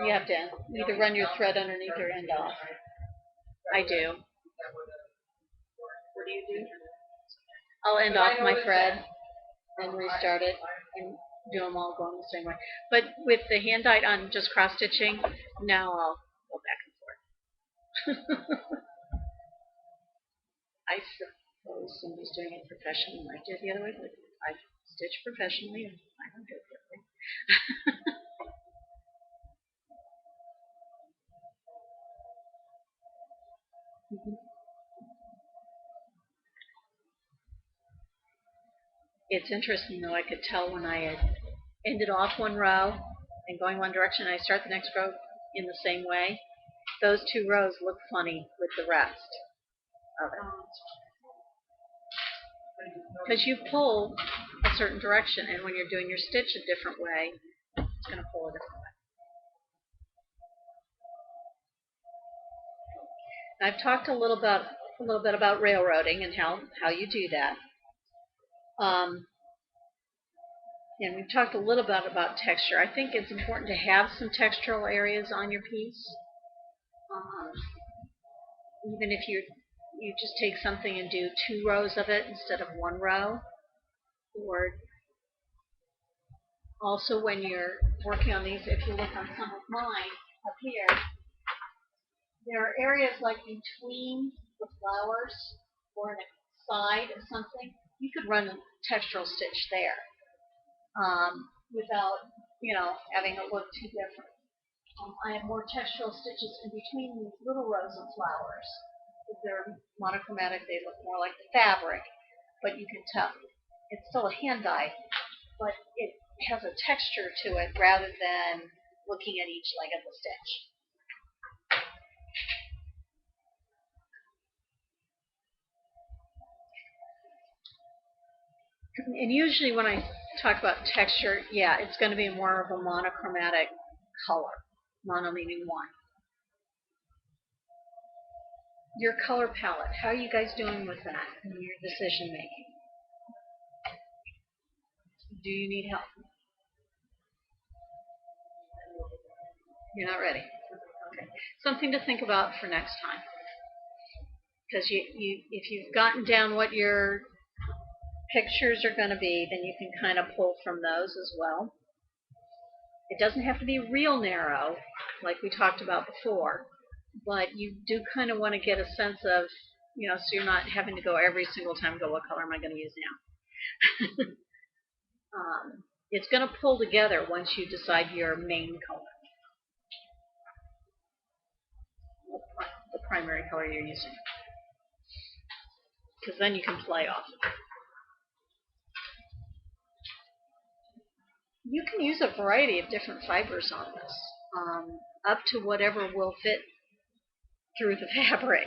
You have to either run your thread underneath or end off. I do. what do you do? I'll end off my thread and restart it and do them all going the same way. But with the hand dyed on just cross stitching, now I'll go back and forth. I suppose somebody's doing it professionally. I do it the other way, but I stitch professionally and I don't do it that way. It's interesting though, I could tell when I had ended off one row and going one direction, and I start the next row in the same way. Those two rows look funny with the rest of it. Because you pull a certain direction, and when you're doing your stitch a different way, it's going to pull a different way. I've talked a little bit about railroading and how you do that. And we've talked a little bit about texture. I think it's important to have some textural areas on your piece. Even if you just take something and do 2 rows of it instead of 1 row. Or also when you're working on these, if you look on some of mine up here, there are areas like between the flowers or in a side of something. You could run a textural stitch there without, having it look too different. I have more textural stitches in between these little rows of flowers. They're monochromatic, they look more like the fabric, but you can tell it's still a hand dye, but it has a texture to it rather than looking at each leg of the stitch. And usually when I talk about texture, yeah, it's going to be more of a monochromatic color, mono meaning one. Your color palette, how are you guys doing with that in your decision making? Do you need help? You're not ready? Okay. Something to think about for next time. Because if you've gotten down what your pictures are going to be, then you can kind of pull from those as well. It doesn't have to be real narrow, like we talked about before, but you do kind of want to get a sense of, so you're not having to go every single time, go, what color am I going to use now? It's going to pull together once you decide your main color, the primary color you're using, because then you can play off of it. You can use a variety of different fibers on this, up to whatever will fit through the fabric.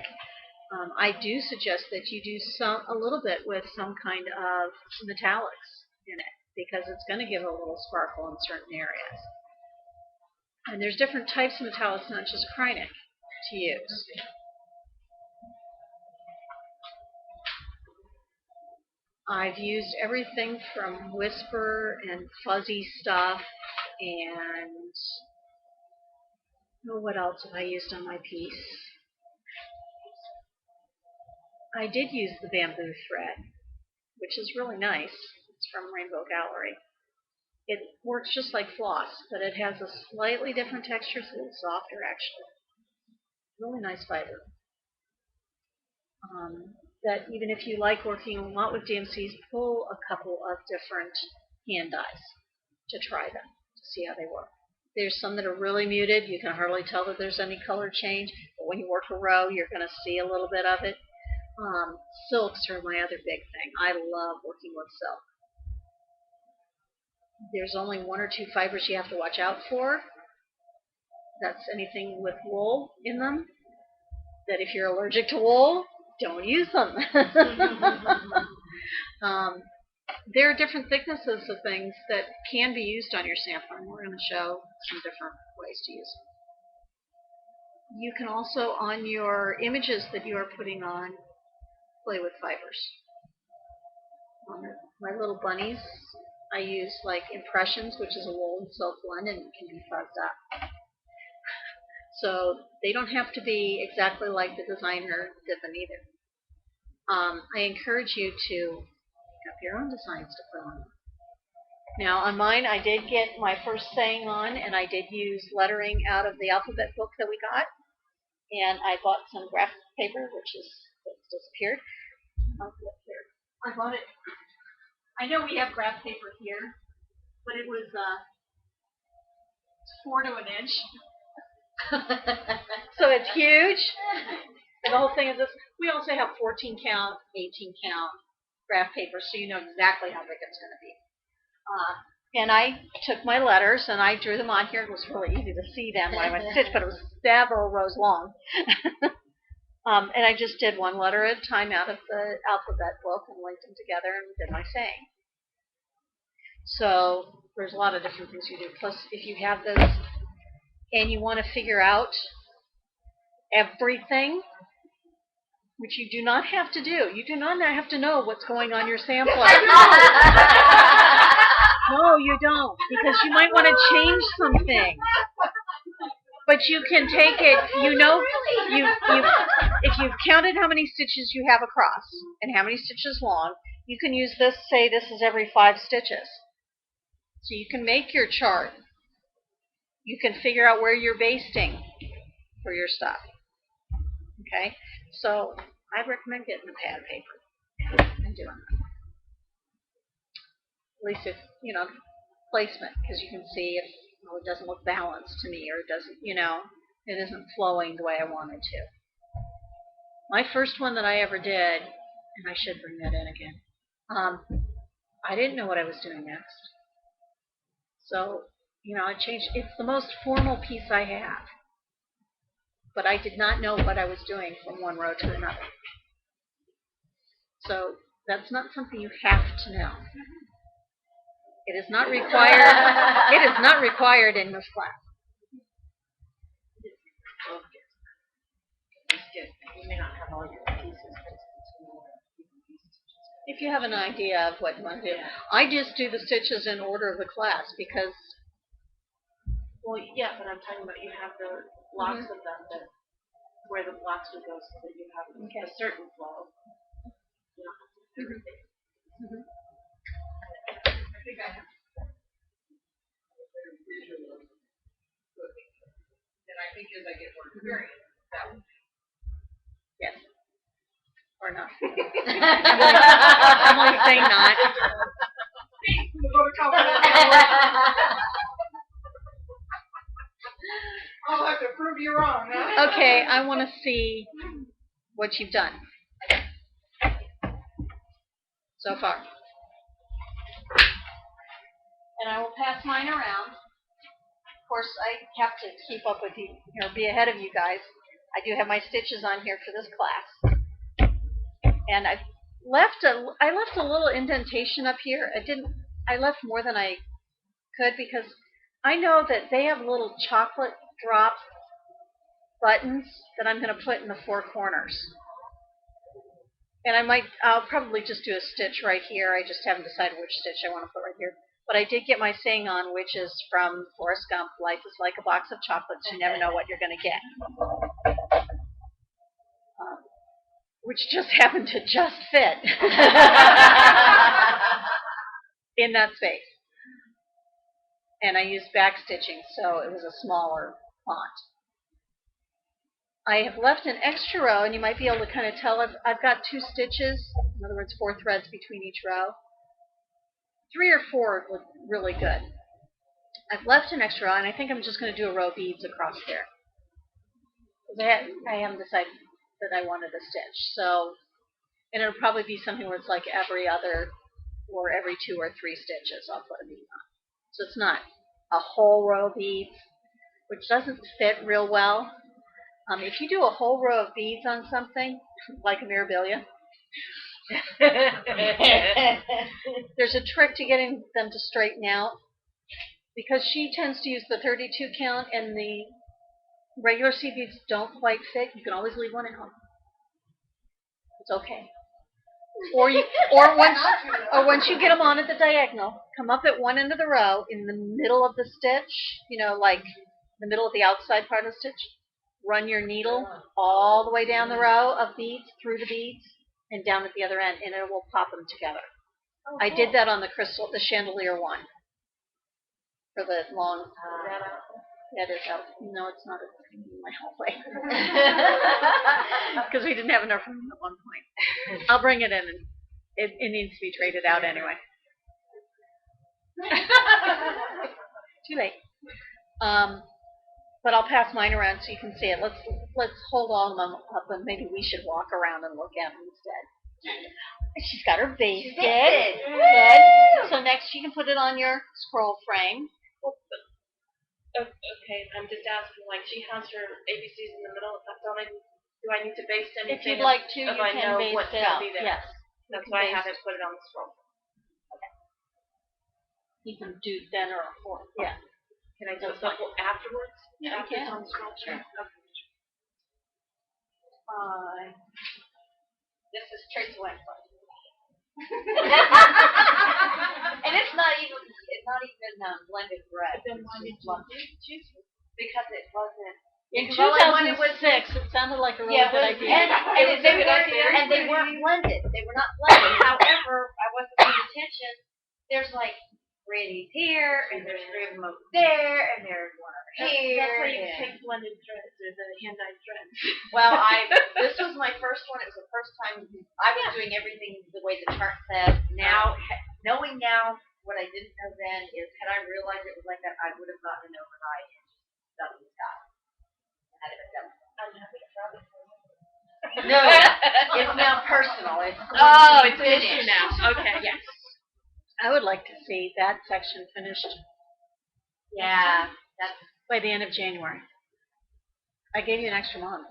I do suggest that you do a little bit with some kind of metallics in it, because it's going to give a little sparkle in certain areas. And there's different types of metallics, not just Kreinik, to use. I've used everything from Whisper and fuzzy stuff, and what else have I used on my piece? I did use the bamboo thread, which is really nice. It's from Rainbow Gallery. It works just like floss, but it has a slightly different texture, so it's softer actually. Really nice fiber. That even if you like working a lot with DMCs, pull a couple of different hand dyes to try them, to see how they work. There's some that are really muted. You can hardly tell that there's any color change, but when you work a row, you're going to see a little bit of it. Silks are my other big thing. I love working with silk. There's only 1 or 2 fibers you have to watch out for. That's anything with wool in them. That if you're allergic to wool, don't use them. There are different thicknesses of things that can be used on your sample, and we're going to show some different ways to use them. You can also, on your images that you are putting on, play with fibers. My little bunnies, I use like Impressions, which is a wool and silk blend, and it can be fuzzed up. So they don't have to be exactly like the designer did them either. I encourage you to make up your own designs to put on. Now on mine, I did get my first saying on, and I did use lettering out of the alphabet book that we got. And I bought some graph paper, it's disappeared. I bought it. I know we have graph paper here, but it was 4 to an inch. So it's huge. And the whole thing is this. We also have 14 count, 18 count graph paper, so you know exactly how big it's going to be. And I took my letters and I drew them on here. It was really easy to see them when I went to stitch, but it was several rows long. And I just did one letter at a time out of the alphabet book and linked them together and did my saying. So there's a lot of different things you do. Plus, if you have those and you want to figure out everything, which you do not have to do. You do not have to know what's going on your sampler. No, you don't, because you might want to change something. But you can take it, if you've counted how many stitches you have across and how many stitches long, you can use this, say this is every 5 stitches. So you can make your chart. You can figure out where you're basting for your stuff. Okay? So I'd recommend getting a pad paper and doing that. At least if, placement, because you can see if it doesn't look balanced to me, or it doesn't, it isn't flowing the way I wanted to. My first one that I ever did, and I should bring that in again, I didn't know what I was doing next. So, I changed. It's the most formal piece I have. But I did not know what I was doing from one row to another. So that's not something you have to know. It is not required. It is not required in this class. You may not have all your pieces, but If you have an idea of what you want to do, I just do the stitches in order of the class because. well, yeah, but I'm talking about you have the blocks of them that where the blocks would go, so that you have a certain flow. You don't have to do everything. I think I have a better visual of cooking. And I think as I get more experience, that will be. Yes. Or not. I'm only saying not. I'll have to prove you wrong, huh? Okay, I want to see what you've done so far. And I will pass mine around. Of course, I have to keep up with you, be ahead of you guys. I do have my stitches on here for this class. And I left a little indentation up here. I left more than I could because I know that they have little chocolate drop buttons that I'm going to put in the 4 corners. And I'll probably just do a stitch right here. I just haven't decided which stitch I want to put right here. But I did get my saying on, which is from Forrest Gump, life is like a box of chocolates. You never know what you're going to get. Which just happened to just fit in that space. And I used back stitching, so it was a smaller font. I have left an extra row, and you might be able to kind of tell I've got 2 stitches, in other words 4 threads between each row. 3 or 4 look really good. I've left an extra row, and I think I'm just going to do a row of beads across there. I haven't decided that I wanted a stitch. So, and it'll probably be something where it's like every other or every 2 or 3 stitches I'll put a bead on. So it's not a whole row of beads, which doesn't fit real well. If you do a whole row of beads on something, like a Mirabilia, there's a trick to getting them to straighten out. Because she tends to use the 32 count and the regular seed beads don't quite fit, you can always leave one out. It's okay. Or once you get them on at the diagonal, come up at one end of the row in the middle of the stitch, like the middle of the outside part of the stitch. Run your needle all the way down the row of beads, through the beads, and down at the other end, and it will pop them together. Oh, I did that on the chandelier one for the long. That is out. No, it's not my hallway. Because we didn't have enough room at one point. I'll bring it in, and it needs to be traded out anyway. Too late. But I'll pass mine around so you can see it. Let's hold all of them up, and maybe we should walk around and look at them instead. She's got her basted. Good. So next you can put it on your scroll frame. Okay, I'm just asking, she has her ABCs in the middle. Do I need to baste anything? If you'd like to, you if I can know baste what's it gonna out. be there? Yes. That's why I haven't put it on the scroll. You can do then or a four. Yeah. Can I do it afterwards? Yeah, After you it's can. on the scroll? Sure. Okay. This is Tracy Wentworth. And it's not even blended bread. Then why did you choose it? Because it wasn't. In Because all I wanted 2006, it sounded like a really Yeah, good but idea. and they weren't blended. They were not blended. However, I wasn't paying attention. There's like grannies here, and there's three of them over there, and there's one over here. That's why you and- take blended threads or the hand-dyed threads. Well, this was my first one. It was the first time I was doing everything the way the chart said. Now, knowing now what I didn't know then is, had I realized it was like that, I would have gotten it overnight and just done the stuff. Had it been done. I'm happy to try it. No, it's now personal. It's Oh, it's an issue finished. now. Okay. Yes. I would like to see that section finished Yeah. That's. by the end of January. I gave you an extra month.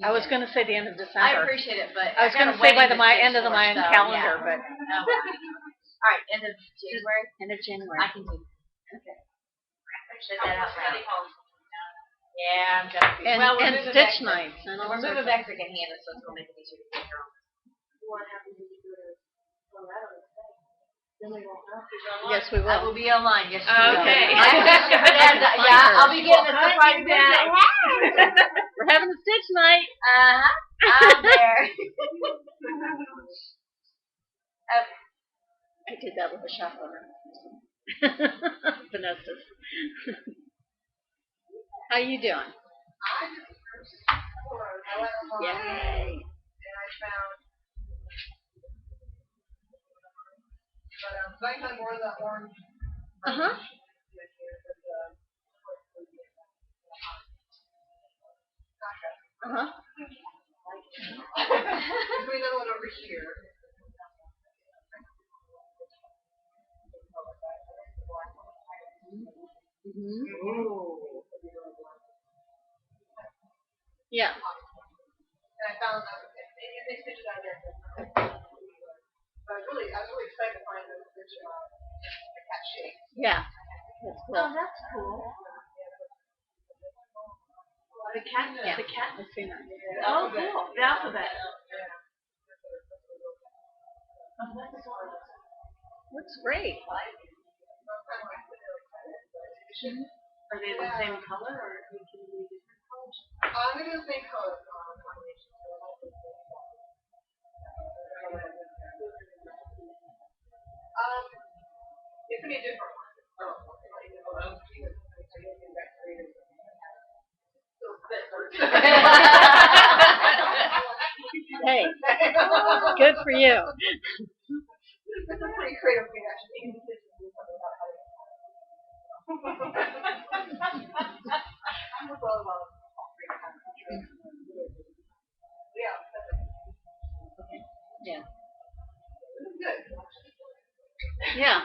I was going to say the end of I December. appreciate it, but I was going to say by the end of the Mayan so, calendar, yeah. but Oh. All right, end of January. end of January. I can do. Okay. Said that out loud. Yeah, I'm gonna. And stitch nights. And all We're sorts moving of- back to Hannah, so it's gonna make it easier to get her on. What happens if you go to Colorado instead? Then we won't have to. Yes, we I will. will be online. Yes, you will. Okay. Yeah, I'll be getting a surprise visit. We're having a stitch night. I'm there. Okay. I did that with a shop owner. Vanessa's. How you doing? I just searched for it. I went online Yay. and I found, but I found more of that orange. Uh-huh. Uh-huh. There's another one over here. Mm-hmm. Ooh. Yeah. And I found they stitched it out there. But I was really excited to find this stitch the cat shape. Yeah. That's cool. Oh, that's cool. The cat. Yeah. The cat. I've seen that. Oh, cool. The alphabet. Looks great. Are they the same color, or can you do different colors? I'm gonna do the same color combination. It's gonna be a different one. Hey, good for you. That's a pretty creative thing, actually. I'm with all about yeah. Yeah. This is good. Yeah.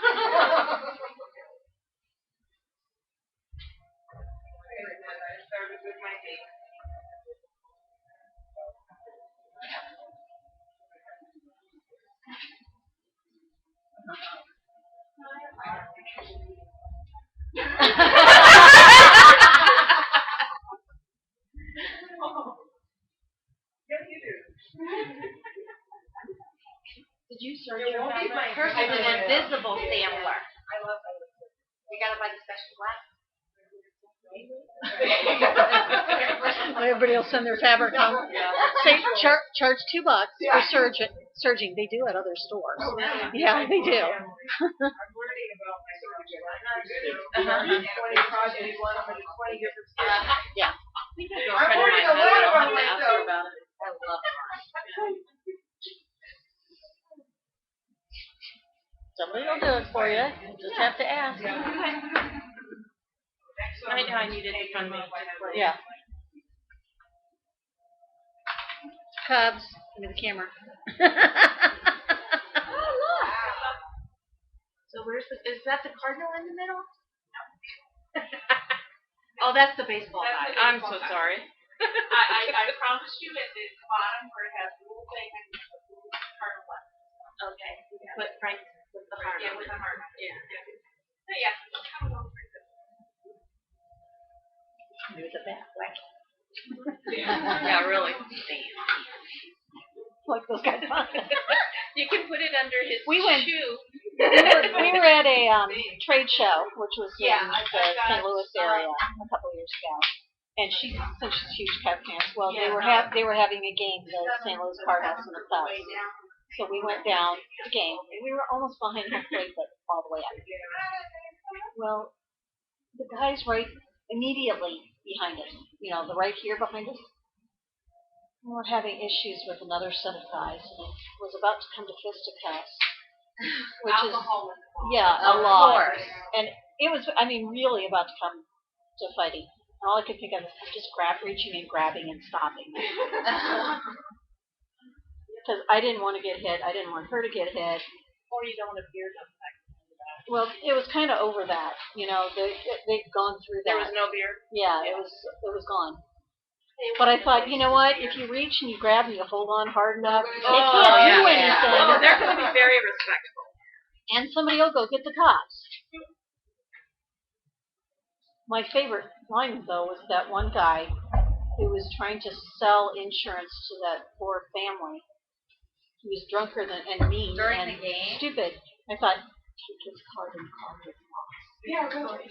I started with my feet. gotta buy the special glasses. Everybody will send their fabric home. Say charge $2 for surging. They do at other stores. Yeah, they do. I'm learning about my subject. 20 projects, 20 different stuff. Yeah. I'm learning a lot about myself. about it. I love it. Somebody will do it for you. You just have to ask. I needed to fund me. Yeah. Cubs. Give me the camera. So is that the cardinal in the middle? Oh, that's the baseball That's guy. I'm so sorry. I promised you at the bottom where it has the little thing and the little heart one. Okay. Put Frank with the heart. Yeah, with the heart. Yeah. But yeah, it's kind of pretty good. There's a bat. Like, Yeah, really. like those guys. You can put it under his We went- shoe. we were at a trade show, which was in Yeah, the I got, St. Louis area a couple of years ago. And since she's a huge Cub fan, well, they were having a game, the St. Louis Cardinals and the Cubs. So we went down the game. We were almost behind home plate, but all the way up. Well, the guys right immediately behind us, the right here behind us, we were having issues with another set of guys, and it was about to come to fisticuffs. Which is, yeah, a lot. And it was, really about to come to fighting. All I could think of was just reaching and grabbing and stopping. Because I didn't want to get hit. I didn't want her to get hit. Or you don't want to beer them. Well, it was kind of over that. They'd gone through that. There was no beer. Yeah, it was gone. But I thought, you know what? If you reach and you grab and you hold on hard enough, they can't do anything. Oh, they're going to be very respectful. And somebody will go get the cops. My favorite line, though, was that one guy who was trying to sell insurance to that poor family. He was drunker and mean During and the game? stupid. I thought, take his card and call his boss. Yeah, really.